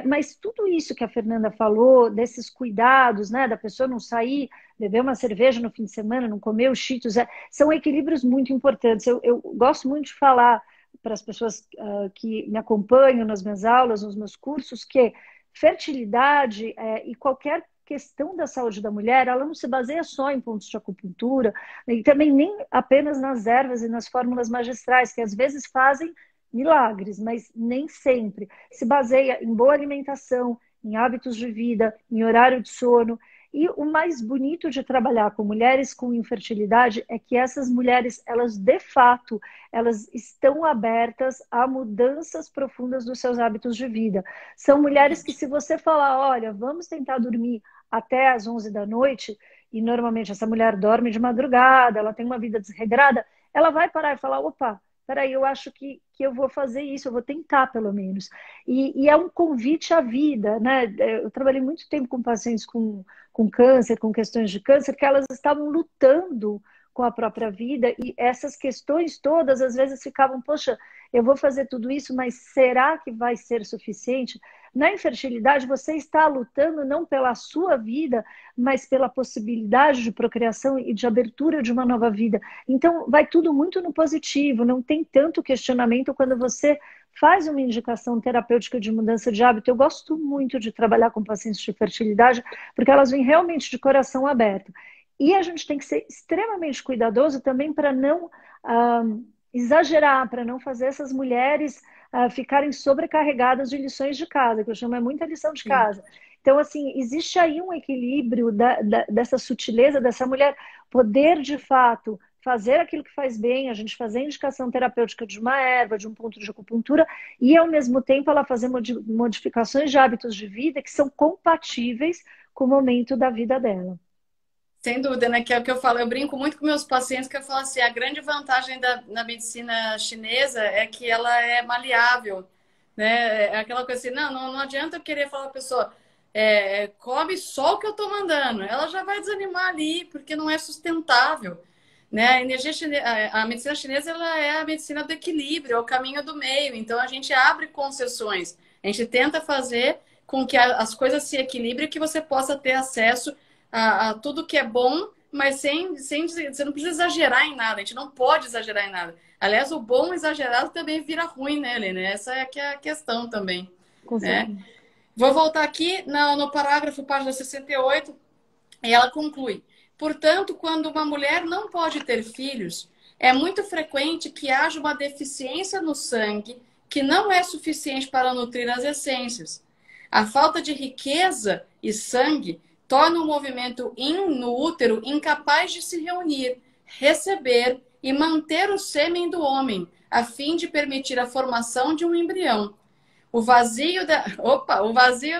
Mas tudo isso que a Fernanda falou, desses cuidados, né, da pessoa não sair, beber uma cerveja no fim de semana, não comer os cheetos, são equilíbrios muito importantes. Eu gosto muito de falar para as pessoas que me acompanham nas minhas aulas, nos meus cursos, que fertilidade e qualquer questão da saúde da mulher, ela não se baseia só em pontos de acupuntura, e também nem apenas nas ervas e nas fórmulas magistrais, que às vezes fazem milagres, mas nem sempre. Se baseia em boa alimentação, em hábitos de vida, em horário de sono. E o mais bonito de trabalhar com mulheres com infertilidade é que essas mulheres, elas de fato, elas estão abertas a mudanças profundas dos seus hábitos de vida. São mulheres que se você falar, olha, vamos tentar dormir até às 11 da noite, e normalmente essa mulher dorme de madrugada, ela tem uma vida desregrada, ela vai parar e falar, opa, peraí, eu acho que eu vou fazer isso, eu vou tentar pelo menos. E é um convite à vida, né? Eu trabalhei muito tempo com pacientes com câncer, com questões de câncer, que elas estavam lutando com a própria vida e essas questões todas às vezes ficavam, poxa, eu vou fazer tudo isso, mas será que vai ser suficiente? Na infertilidade, você está lutando não pela sua vida, mas pela possibilidade de procriação e de abertura de uma nova vida. Então, vai tudo muito no positivo, não tem tanto questionamento quando você faz uma indicação terapêutica de mudança de hábito. Eu gosto muito de trabalhar com pacientes de fertilidade, porque elas vêm realmente de coração aberto. E a gente tem que ser extremamente cuidadoso também para não exagerar, para não fazer essas mulheres ficarem sobrecarregadas de lições de casa, que eu chamo muita lição de Sim. casa. Então, assim, existe aí um equilíbrio dessa sutileza dessa mulher poder, de fato, fazer aquilo que faz bem, a gente fazer a indicação terapêutica de uma erva, de um ponto de acupuntura, e, ao mesmo tempo, ela fazer modificações de hábitos de vida que são compatíveis com o momento da vida dela. Sem dúvida, né? Que é o que eu falo. Eu brinco muito com meus pacientes que eu falo assim, a grande vantagem da medicina chinesa é que ela é maleável, né? É aquela coisa assim, não adianta eu querer falar pra pessoa, come só o que eu tô mandando. Ela já vai desanimar ali, porque não é sustentável, né? A energia a medicina chinesa, ela é a medicina do equilíbrio, é o caminho do meio. Então, a gente abre concessões. A gente tenta fazer com que as coisas se equilibrem e que você possa ter acesso a tudo que é bom, mas sem você não precisa exagerar em nada, a gente não pode exagerar em nada. Aliás, o bom exagerado também vira ruim nele, né? Essa é que é a questão também, Com né? certeza. Vou voltar aqui no parágrafo, página 68, e ela conclui. Portanto, quando uma mulher não pode ter filhos, é muito frequente que haja uma deficiência no sangue que não é suficiente para nutrir as essências. A falta de riqueza e sangue torna o movimento Yin no útero incapaz de se reunir, receber e manter o sêmen do homem, a fim de permitir a formação de um embrião. O vazio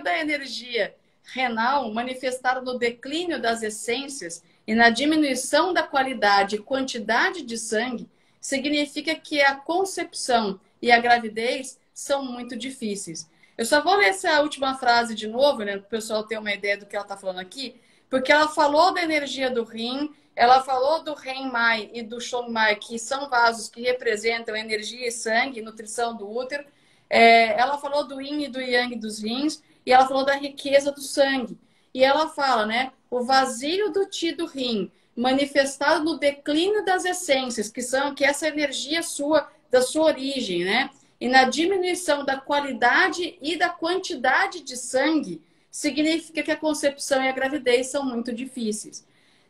da energia renal, manifestado no declínio das essências e na diminuição da qualidade e quantidade de sangue, significa que a concepção e a gravidez são muito difíceis. Eu só vou ler essa última frase de novo, né, para o pessoal ter uma ideia do que ela está falando aqui, porque ela falou da energia do rim, ela falou do Ren Mai e do Shong Mai, que são vasos que representam energia e sangue, nutrição do útero. Ela falou do Yin e do Yang dos rins, e ela falou da riqueza do sangue. E ela fala, né, o vazio do Ti do rim, manifestado no declínio das essências, que é essa energia sua, da sua origem, né? E na diminuição da qualidade e da quantidade de sangue, significa que a concepção e a gravidez são muito difíceis.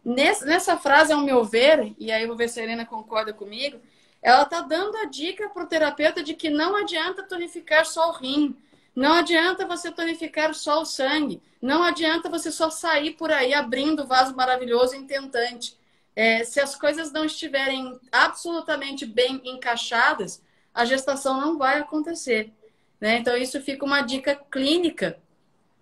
Nessa frase, ao meu ver, e aí eu vou ver se a Helena concorda comigo, ela está dando a dica para o terapeuta de que não adianta tonificar só o rim, não adianta você tonificar só o sangue, não adianta você só sair por aí abrindo o vaso maravilhoso intentante. Se as coisas não estiverem absolutamente bem encaixadas, a gestação não vai acontecer, né? Então, isso fica uma dica clínica,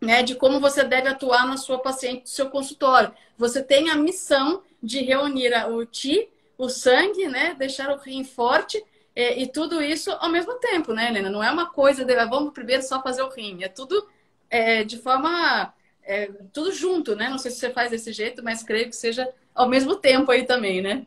né, de como você deve atuar na sua paciente, no seu consultório. Você tem a missão de reunir o Ti, o sangue, né, deixar o rim forte e tudo isso ao mesmo tempo, né, Helena? Não é uma coisa de vamos primeiro só fazer o rim, é tudo de forma tudo junto, né? Não sei se você faz desse jeito, mas creio que seja ao mesmo tempo aí também, né?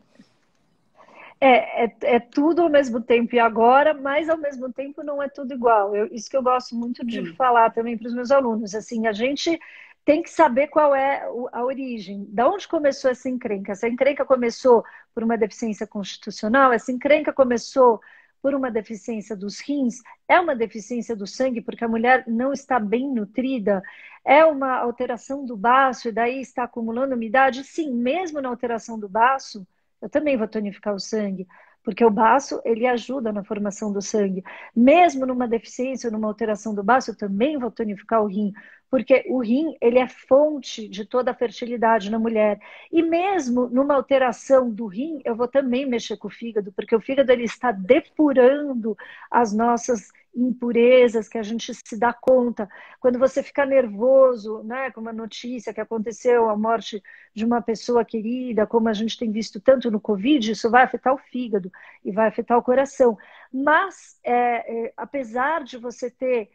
É tudo ao mesmo tempo e agora, mas ao mesmo tempo não é tudo igual. Isso que eu gosto muito de Sim. falar também para os meus alunos. Assim, a gente tem que saber qual é a origem, da onde começou essa encrenca. Essa encrenca começou por uma deficiência constitucional, essa encrenca começou por uma deficiência dos rins, é uma deficiência do sangue, porque a mulher não está bem nutrida, é uma alteração do baço, e daí está acumulando umidade. Sim, mesmo na alteração do baço eu também vou tonificar o sangue, porque o baço, ele ajuda na formação do sangue. Mesmo numa deficiência ou numa alteração do baço, eu também vou tonificar o rim, porque o rim, ele é fonte de toda a fertilidade na mulher. E mesmo numa alteração do rim, eu vou também mexer com o fígado, porque o fígado, ele está depurando as nossas impurezas que a gente se dá conta. Quando você fica nervoso, né, com uma notícia que aconteceu, a morte de uma pessoa querida, como a gente tem visto tanto no Covid, isso vai afetar o fígado e vai afetar o coração. Mas, apesar de você ter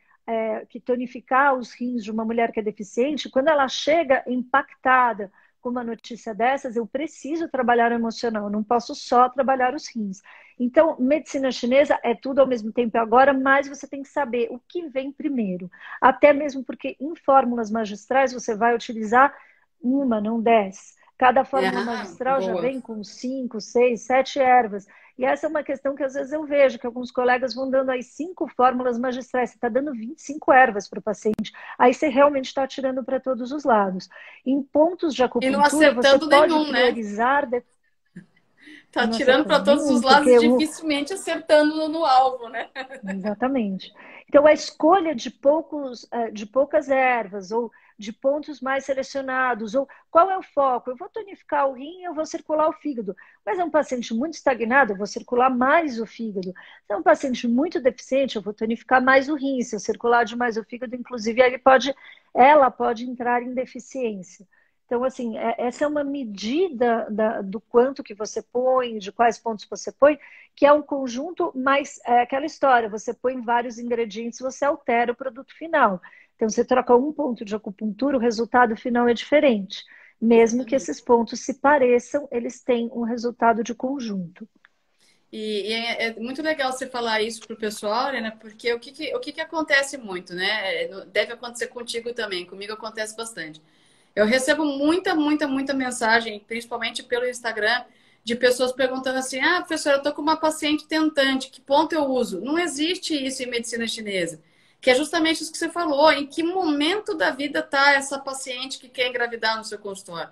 que tonificar os rins de uma mulher que é deficiente, quando ela chega impactada com uma notícia dessas, eu preciso trabalhar o emocional, não posso só trabalhar os rins. Então, medicina chinesa é tudo ao mesmo tempo agora, mas você tem que saber o que vem primeiro. Até mesmo porque em fórmulas magistrais você vai utilizar uma, não 10. Cada fórmula magistral já Boa. vem com 5, 6, 7 ervas. E essa é uma questão que às vezes eu vejo, que alguns colegas vão dando aí 5 fórmulas magistrais. Você está dando 25 ervas para o paciente. Aí você realmente está tirando para todos os lados. Em pontos de E não acupuntura, você acertando pode nenhum, né? priorizar... Tá Não tirando para acertando todos nenhum, os lados porque e o, dificilmente acertando no alvo, né? exatamente. Então, a escolha de poucas ervas ou de pontos mais selecionados, ou qual é o foco? Eu vou tonificar o rim, eu vou circular o fígado. Mas é um paciente muito estagnado, eu vou circular mais o fígado. Se é um paciente muito deficiente, eu vou tonificar mais o rim. Se eu circular demais o fígado, inclusive, ela pode entrar em deficiência. Então, assim, essa é uma medida do quanto que você põe, de quais pontos você põe, que é um conjunto, mas é aquela história, você põe vários ingredientes, você altera o produto final. Então, você troca um ponto de acupuntura, o resultado final é diferente. Mesmo que esses Exatamente. pontos se pareçam, eles têm um resultado de conjunto. E é muito legal você falar isso pro pessoal, né? Porque o que que acontece muito, né? Deve acontecer contigo também, comigo acontece bastante. Eu recebo muita mensagem, principalmente pelo Instagram, de pessoas perguntando assim: ah, professora, eu tô com uma paciente tentante, que ponto eu uso? Não existe isso em medicina chinesa. Que é justamente isso que você falou. Em que momento da vida tá essa paciente que quer engravidar no seu consultório?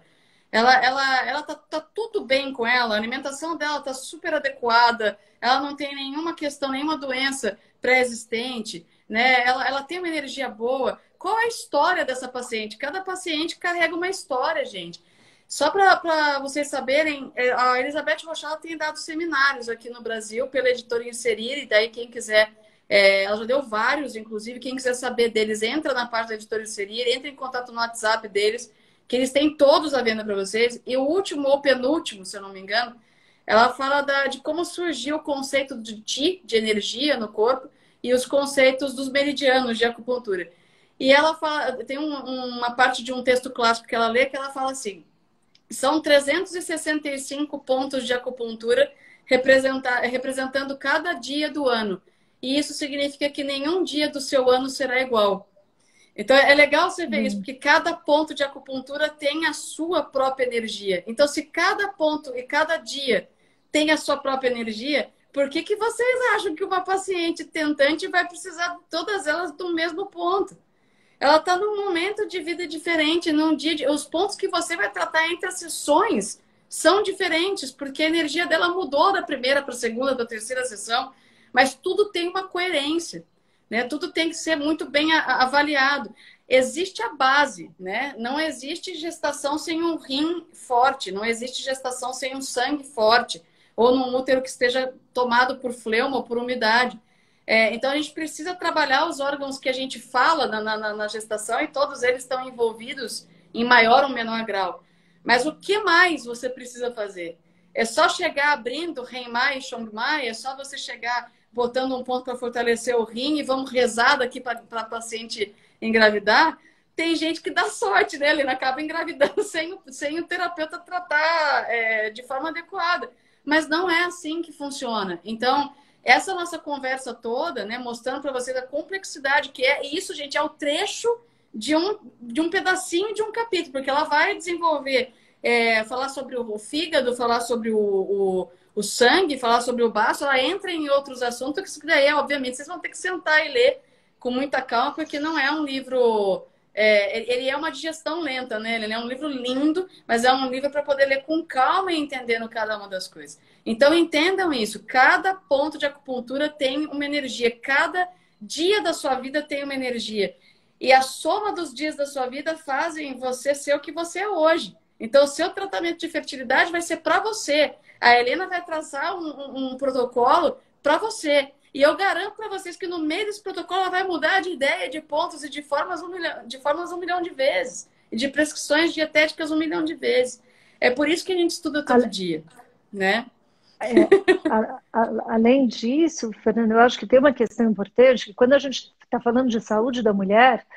Ela tá tudo bem com ela, a alimentação dela tá super adequada, ela não tem nenhuma questão, nenhuma doença pré-existente, né? Ela tem uma energia boa. Qual é a história dessa paciente? Cada paciente carrega uma história, gente. Só para vocês saberem, a Elizabeth Rochal tem dado seminários aqui no Brasil pela editora Inserir, e daí quem quiser, ela já deu vários, inclusive, quem quiser saber deles, entra na página da editora Inserir, entra em contato no WhatsApp deles, que eles têm todos à venda para vocês. E o último ou penúltimo, se eu não me engano, ela fala de como surgiu o conceito de Qi, de energia no corpo, e os conceitos dos meridianos de acupuntura. E ela fala, tem uma parte de um texto clássico que ela lê que ela fala assim: são 365 pontos de acupuntura representando cada dia do ano. E isso significa que nenhum dia do seu ano será igual. Então é legal você ver isso, porque cada ponto de acupuntura tem a sua própria energia. Então, se cada ponto e cada dia tem a sua própria energia, por que que vocês acham que uma paciente tentante vai precisar de todas elas do mesmo ponto? ela está num momento de vida diferente, num dia os pontos que você vai tratar entre as sessões são diferentes, porque a energia dela mudou da primeira para a segunda, da terceira sessão, mas tudo tem uma coerência, né? Tudo tem que ser muito bem avaliado. Existe a base, né? Não existe gestação sem um rim forte, não existe gestação sem um sangue forte, ou num útero que esteja tomado por fleuma ou por umidade. Então, a gente precisa trabalhar os órgãos que a gente fala na gestação e todos eles estão envolvidos em maior ou menor grau. Mas o que mais você precisa fazer? É só chegar abrindo Renmai e Chongmai? É só você chegar botando um ponto para fortalecer o rim e vamos rezar daqui para a paciente engravidar? Tem gente que dá sorte, né? Ele acaba engravidando sem o terapeuta tratar de forma adequada. Mas não é assim que funciona. Então, essa nossa conversa toda, né, mostrando para vocês a complexidade que é, e isso, gente, é o trecho de um pedacinho de um capítulo, porque ela vai desenvolver, falar sobre o fígado, falar sobre o sangue, falar sobre o baço, ela entra em outros assuntos, que daí, obviamente, vocês vão ter que sentar e ler com muita calma, porque não é um livro... ele é uma digestão lenta, né? Ele é um livro lindo, mas é um livro para poder ler com calma e entendendo cada uma das coisas. Então, entendam isso. Cada ponto de acupuntura tem uma energia. Cada dia da sua vida tem uma energia. E a soma dos dias da sua vida fazem você ser o que você é hoje. Então, o seu tratamento de fertilidade vai ser para você. A Helena vai traçar um protocolo para você. E eu garanto para vocês que no meio desse protocolo ela vai mudar de ideia, de pontos e de formas 1 milhão de vezes. E de prescrições dietéticas 1 milhão de vezes. É por isso que a gente estuda todo dia, né? Além disso, Fernando, eu acho que tem uma questão importante, que quando a gente está falando de saúde da mulher,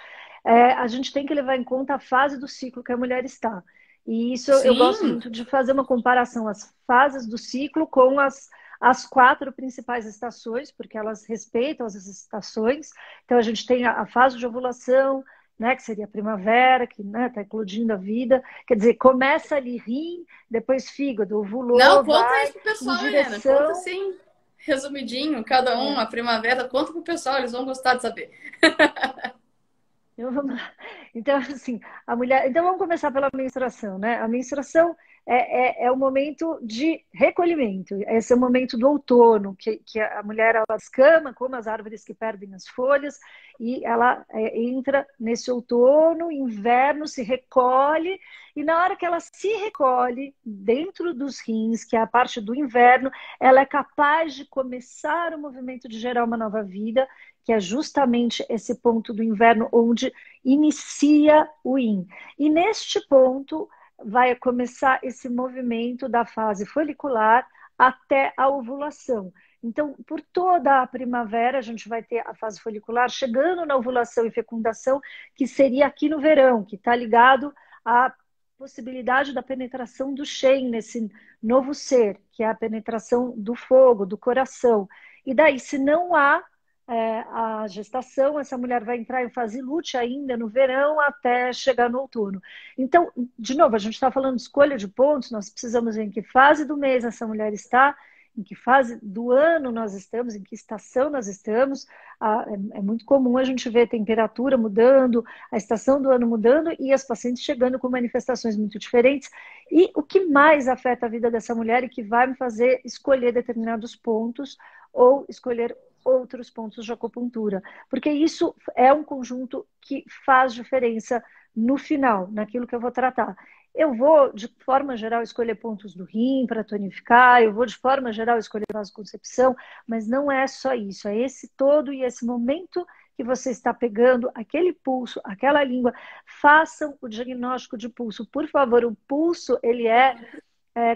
a gente tem que levar em conta a fase do ciclo que a mulher está. E isso eu gosto Sim, muito de fazer uma comparação, as fases do ciclo com as 4 principais estações, porque elas respeitam as estações. Então, a gente tem a fase de ovulação, né, que seria a primavera, que está eclodindo a vida. Quer dizer, começa ali rim, depois fígado, não, ovulou, conta vai isso pro em pessoal, Helena. Conta direção. assim, resumidinho, cada um, É, a primavera. Conta pro pessoal, eles vão gostar de saber. então, vamos lá. Então, assim, a mulher. Então, vamos começar pela menstruação, né? A menstruação é o momento de recolhimento. Esse é o momento do outono, que a mulher ela descama, como as árvores que perdem as folhas, e ela entra nesse outono, inverno, se recolhe, e na hora que ela se recolhe dentro dos rins, que é a parte do inverno, ela é capaz de começar o movimento de gerar uma nova vida, que é justamente esse ponto do inverno onde inicia o yin. E neste ponto vai começar esse movimento da fase folicular até a ovulação. Então, por toda a primavera, a gente vai ter a fase folicular chegando na ovulação e fecundação, que seria aqui no verão, que está ligado à possibilidade da penetração do Shen nesse novo ser, que é a penetração do fogo, do coração. E daí, se não há a gestação, essa mulher vai entrar em fase lútea ainda no verão até chegar no outono. Então, de novo, a gente está falando de escolha de pontos, nós precisamos ver em que fase do mês essa mulher está, em que fase do ano nós estamos, em que estação nós estamos. É muito comum a gente ver a temperatura mudando, a estação do ano mudando e as pacientes chegando com manifestações muito diferentes. E o que mais afeta a vida dessa mulher e que vai me fazer escolher determinados pontos ou escolher outros pontos de acupuntura, porque isso é um conjunto que faz diferença no final, naquilo que eu vou tratar. Eu vou, de forma geral, escolher pontos do rim para tonificar, eu vou, de forma geral, escolher vasoconcepção, mas não é só isso, é esse todo e esse momento que você está pegando, aquele pulso, aquela língua, façam o diagnóstico de pulso. Por favor, o pulso, ele é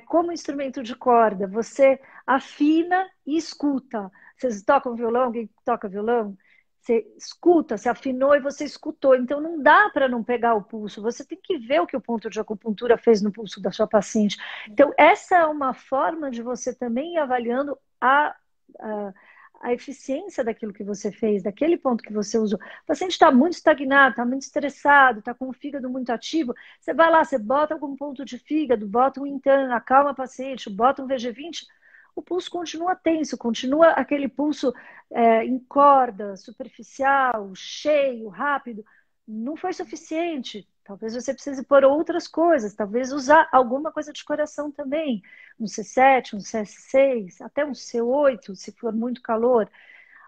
como instrumento de corda, você afina e escuta. Vocês tocam violão? Alguém toca violão? Você escuta, você afinou e você escutou. Então não dá para não pegar o pulso. Você tem que ver o que o ponto de acupuntura fez no pulso da sua paciente. Então, essa é uma forma de você também ir avaliando a, a eficiência daquilo que você fez, daquele ponto que você usou. O paciente está muito estagnado, está muito estressado, está com o fígado muito ativo. Você vai lá, você bota algum ponto de fígado, bota um Intan, acalma a paciente, bota um VG20, o pulso continua tenso, continua aquele pulso em corda, superficial, cheio, rápido. não foi suficiente. Talvez você precise pôr outras coisas, talvez usar alguma coisa de coração também, um C7, um CS6, até um C8, se for muito calor.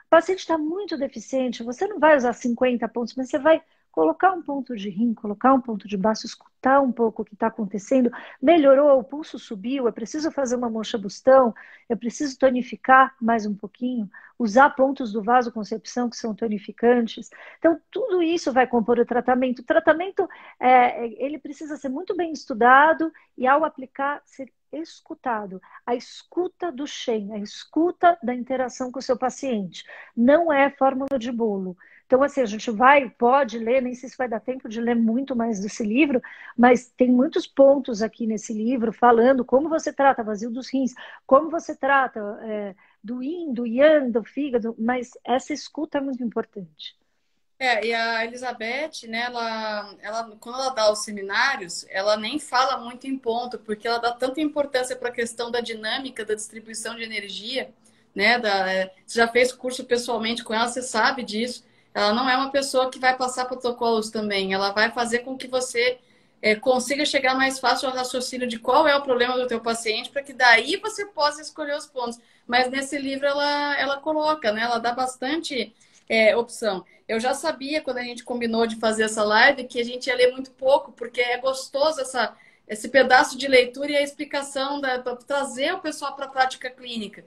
O paciente está muito deficiente, você não vai usar 50 pontos, mas você vai colocar um ponto de rim, colocar um ponto de baço, escutar um pouco o que está acontecendo. Melhorou, o pulso subiu, eu preciso fazer uma mancha-bustão, eu preciso tonificar mais um pouquinho, usar pontos do vasoconcepção que são tonificantes. Então, tudo isso vai compor o tratamento. O tratamento, ele precisa ser muito bem estudado e, ao aplicar, ser escutado. A escuta do Shen, a escuta da interação com o seu paciente. Não é fórmula de bolo. Então, assim, a gente pode ler, nem sei se vai dar tempo de ler muito mais desse livro, mas tem muitos pontos aqui nesse livro falando como você trata vazio dos rins, como você trata do yin, do yang, do fígado, mas essa escuta é muito importante. E a Elizabeth, né, quando ela dá os seminários, ela nem fala muito em ponto, porque ela dá tanta importância para a questão da dinâmica, da distribuição de energia, né? Você já fez curso pessoalmente com ela, você sabe disso. Ela não é uma pessoa que vai passar protocolos também, ela vai fazer com que você consiga chegar mais fácil ao raciocínio de qual é o problema do teu paciente, para que daí você possa escolher os pontos. Mas nesse livro ela coloca, né? Ela dá bastante opção. Eu já sabia, quando a gente combinou de fazer essa live, que a gente ia ler muito pouco, porque é gostoso esse pedaço de leitura e a explicação para trazer o pessoal para a prática clínica.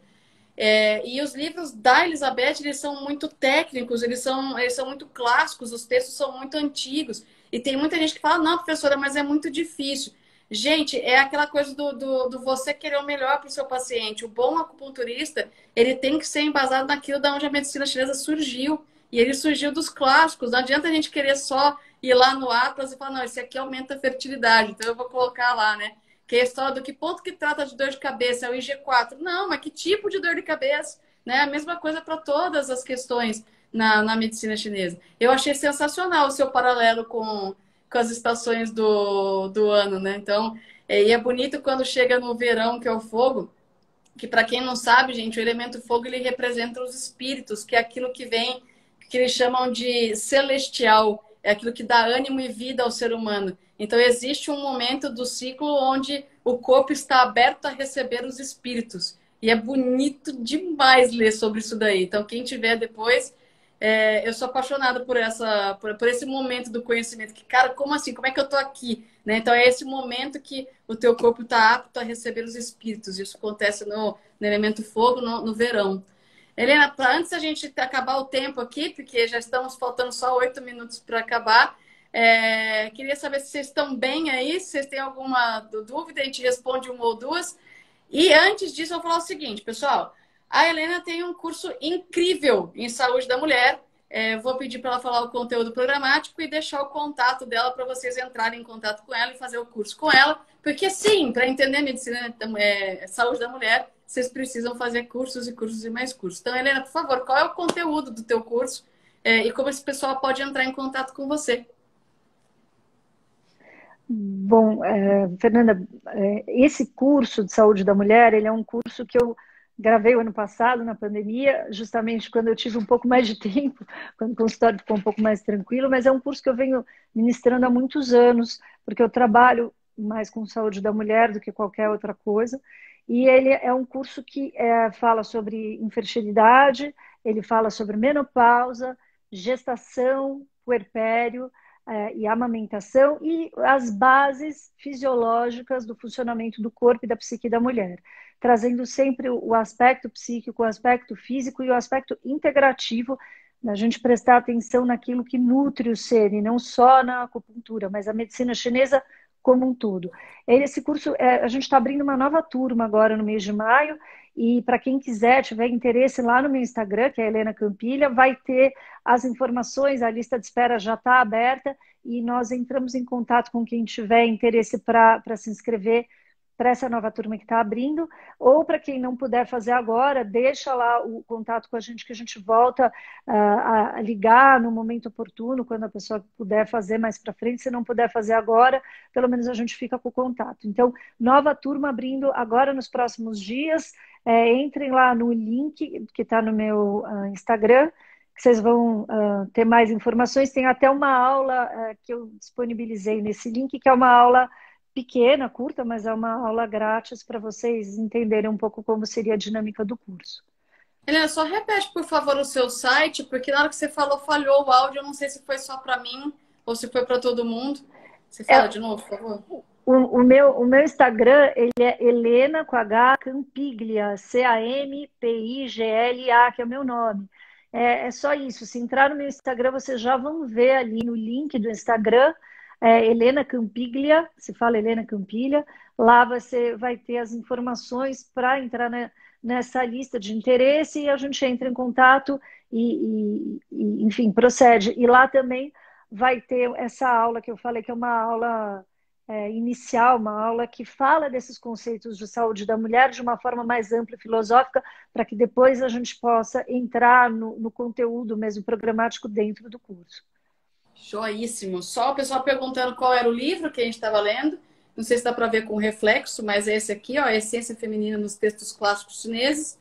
E os livros da Elizabeth, eles são muito técnicos, eles são muito clássicos, os textos são muito antigos. E tem muita gente que fala, não, professora, mas é muito difícil. Gente, é aquela coisa do você querer o melhor para o seu paciente. O bom acupunturista, ele tem que ser embasado naquilo da onde a medicina chinesa surgiu. E ele surgiu dos clássicos. Não adianta a gente querer só ir lá no Atlas e falar, não, esse aqui aumenta a fertilidade, então eu vou colocar lá, né? Que é a história do que ponto que trata de dor de cabeça, é o IG4. Não, mas que tipo de dor de cabeça? Né? A mesma coisa para todas as questões na medicina chinesa. Eu achei sensacional o seu paralelo com as estações do ano, né? Então, e é bonito quando chega no verão, que é o fogo, que para quem não sabe, gente, o elemento fogo, ele representa os espíritos, que é aquilo que vem, que eles chamam de celestial, é aquilo que dá ânimo e vida ao ser humano. Então, existe um momento do ciclo onde o corpo está aberto a receber os espíritos. E é bonito demais ler sobre isso daí. Então, quem tiver depois, eu sou apaixonada por esse momento do conhecimento. Que, cara, como assim? Como é que eu tô aqui? Né? Então, é esse momento que o teu corpo está apto a receber os espíritos. Isso acontece no elemento fogo, no verão. Helena, antes da gente acabar o tempo aqui, porque já estamos faltando só 8 minutos para acabar, queria saber se vocês estão bem aí, se vocês têm alguma dúvida, a gente responde uma ou duas. E antes disso, eu vou falar o seguinte, pessoal. A Helena tem um curso incrível em saúde da mulher. Vou pedir para ela falar o conteúdo programático e deixar o contato dela para vocês entrarem em contato com ela e fazer o curso com ela. Porque sim, para entender medicina, saúde da mulher, vocês precisam fazer cursos e cursos e mais cursos. Então, Helena, por favor, qual é o conteúdo do teu curso e como esse pessoal pode entrar em contato com você? Bom, Fernanda, esse curso de saúde da mulher, ele é um curso que eu gravei o ano passado, na pandemia, justamente quando eu tive um pouco mais de tempo, quando o consultório ficou um pouco mais tranquilo, mas é um curso que eu venho ministrando há muitos anos, porque eu trabalho mais com saúde da mulher do que qualquer outra coisa, e ele é um curso que fala sobre infertilidade, ele fala sobre menopausa, gestação, puerpério, e amamentação e as bases fisiológicas do funcionamento do corpo e da psique da mulher, trazendo sempre o aspecto psíquico, o aspecto físico e o aspecto integrativo, da gente prestar atenção naquilo que nutre o ser, e não só na acupuntura, mas a medicina chinesa como um todo. Esse curso, a gente está abrindo uma nova turma agora no mês de maio, e para quem quiser, tiver interesse lá no meu Instagram, que é Helena Campilha, vai ter as informações, a lista de espera já está aberta e nós entramos em contato com quem tiver interesse para se inscrever para essa nova turma que está abrindo, ou para quem não puder fazer agora, deixa lá o contato com a gente, que a gente volta a ligar no momento oportuno, quando a pessoa puder fazer mais para frente. Se não puder fazer agora, pelo menos a gente fica com o contato. Então, nova turma abrindo agora nos próximos dias. Entrem lá no link que está no meu Instagram, que vocês vão ter mais informações. Tem até uma aula que eu disponibilizei nesse link, que é uma aula pequena, curta, mas é uma aula grátis para vocês entenderem um pouco como seria a dinâmica do curso. Helena, só repete, por favor, o seu site, porque na hora que você falou, falhou o áudio. Eu não sei se foi só para mim ou se foi para todo mundo. Você fala de novo, por favor? O meu Instagram, ele é Helena com H Campiglia, Campigla, que é o meu nome. É só isso. Se entrar no meu Instagram, vocês já vão ver ali no link do Instagram, Helena Campiglia, se fala Helena Campiglia. Lá você vai ter as informações para entrar nessa lista de interesse e a gente entra em contato enfim, procede. E lá também vai ter essa aula que eu falei, que é uma aula inicial, uma aula que fala desses conceitos de saúde da mulher de uma forma mais ampla e filosófica, para que depois a gente possa entrar no conteúdo mesmo programático dentro do curso. Joíssimo. Só o pessoal perguntando qual era o livro que a gente estava lendo. Não sei se dá para ver com reflexo, mas é esse aqui, ó, Essência Feminina nos Textos Clássicos Chineses,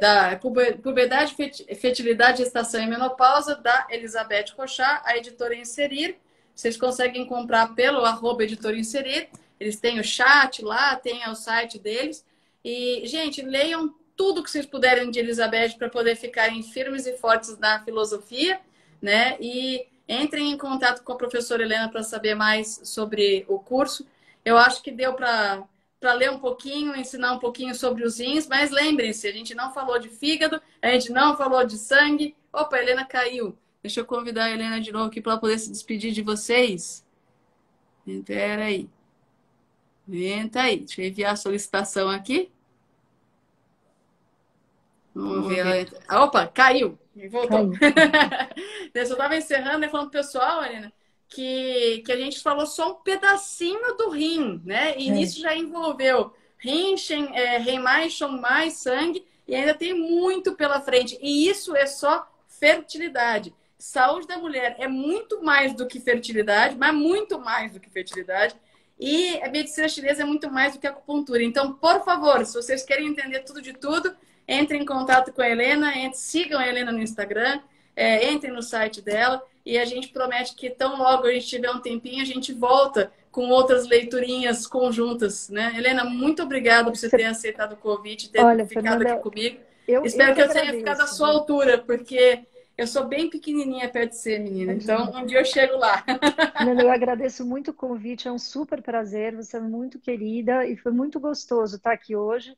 da Puberdade, Fertilidade, Gestação e Menopausa, da Elizabeth Rochard, a editora Inserir. Vocês conseguem comprar pelo @editora Inserir. Eles têm o chat lá, tem o site deles. E, gente, leiam tudo que vocês puderem de Elizabeth para poder ficarem firmes e fortes na filosofia, né? E entrem em contato com a professora Helena para saber mais sobre o curso. Eu acho que deu para ler um pouquinho, ensinar um pouquinho sobre os rins, mas lembrem-se, a gente não falou de fígado, a gente não falou de sangue. Opa, a Helena caiu. Deixa eu convidar a Helena de novo aqui para ela poder se despedir de vocês. Espera aí. Entra aí. Deixa eu enviar a solicitação aqui. Vamos ver ela. Opa, caiu. Voltou. Eu só estava encerrando e falando pro pessoal, Helena, que a gente falou só um pedacinho do rim, né? E nisso já envolveu rim, Renmai, Shongmai, sangue, e ainda tem muito pela frente. E isso é só fertilidade. Saúde da mulher é muito mais do que fertilidade, mas muito mais do que fertilidade. E a medicina chinesa é muito mais do que acupuntura. Então, por favor, se vocês querem entender tudo de tudo, entrem em contato com a Helena, sigam a Helena no Instagram, entrem no site dela e a gente promete que tão logo a gente tiver um tempinho, a gente volta com outras leiturinhas conjuntas, né? Helena, muito obrigada por você ter aceitado o convite, ter ficado Fernanda, aqui comigo. Espero que eu tenha ficado à sua altura, porque eu sou bem pequenininha perto de você, menina. Então, um dia eu chego lá. Fernanda, eu agradeço muito o convite, é um super prazer, você é muito querida e foi muito gostoso estar aqui hoje.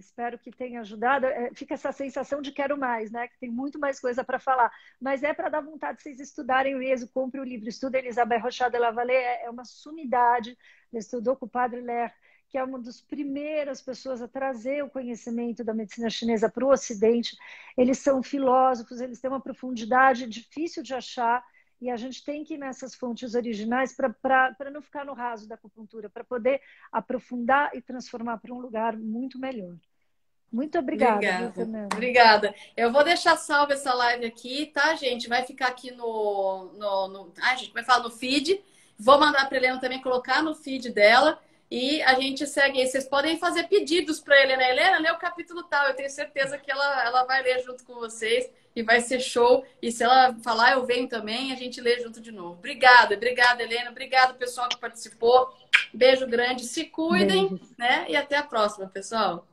Espero que tenha ajudado. Fica essa sensação de quero mais, né? Que tem muito mais coisa para falar. Mas é para dar vontade de vocês estudarem mesmo. Compre o livro, estuda Elizabeth Rochard de la Vallée. É uma sumidade. Ele estudou com o Padre Ler, que é uma das primeiras pessoas a trazer o conhecimento da medicina chinesa para o Ocidente. Eles são filósofos, eles têm uma profundidade difícil de achar. E a gente tem que ir nessas fontes originais para não ficar no raso da acupuntura, para poder aprofundar e transformar para um lugar muito melhor. Muito obrigada. Obrigada. Eu vou deixar salva essa live aqui, tá, gente? Vai ficar aqui a gente vai falar no feed. Vou mandar para a Helena também colocar no feed dela. E a gente segue aí. Vocês podem fazer pedidos para a Helena. Helena, lê o capítulo tal. Eu tenho certeza que ela vai ler junto com vocês. E vai ser show. E se ela falar, eu venho também. A gente lê junto de novo. Obrigada, Helena. Obrigada, pessoal que participou. Beijo grande. Se cuidem, né? E até a próxima, pessoal.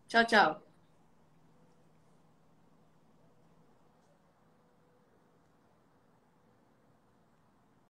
Tchau, tchau.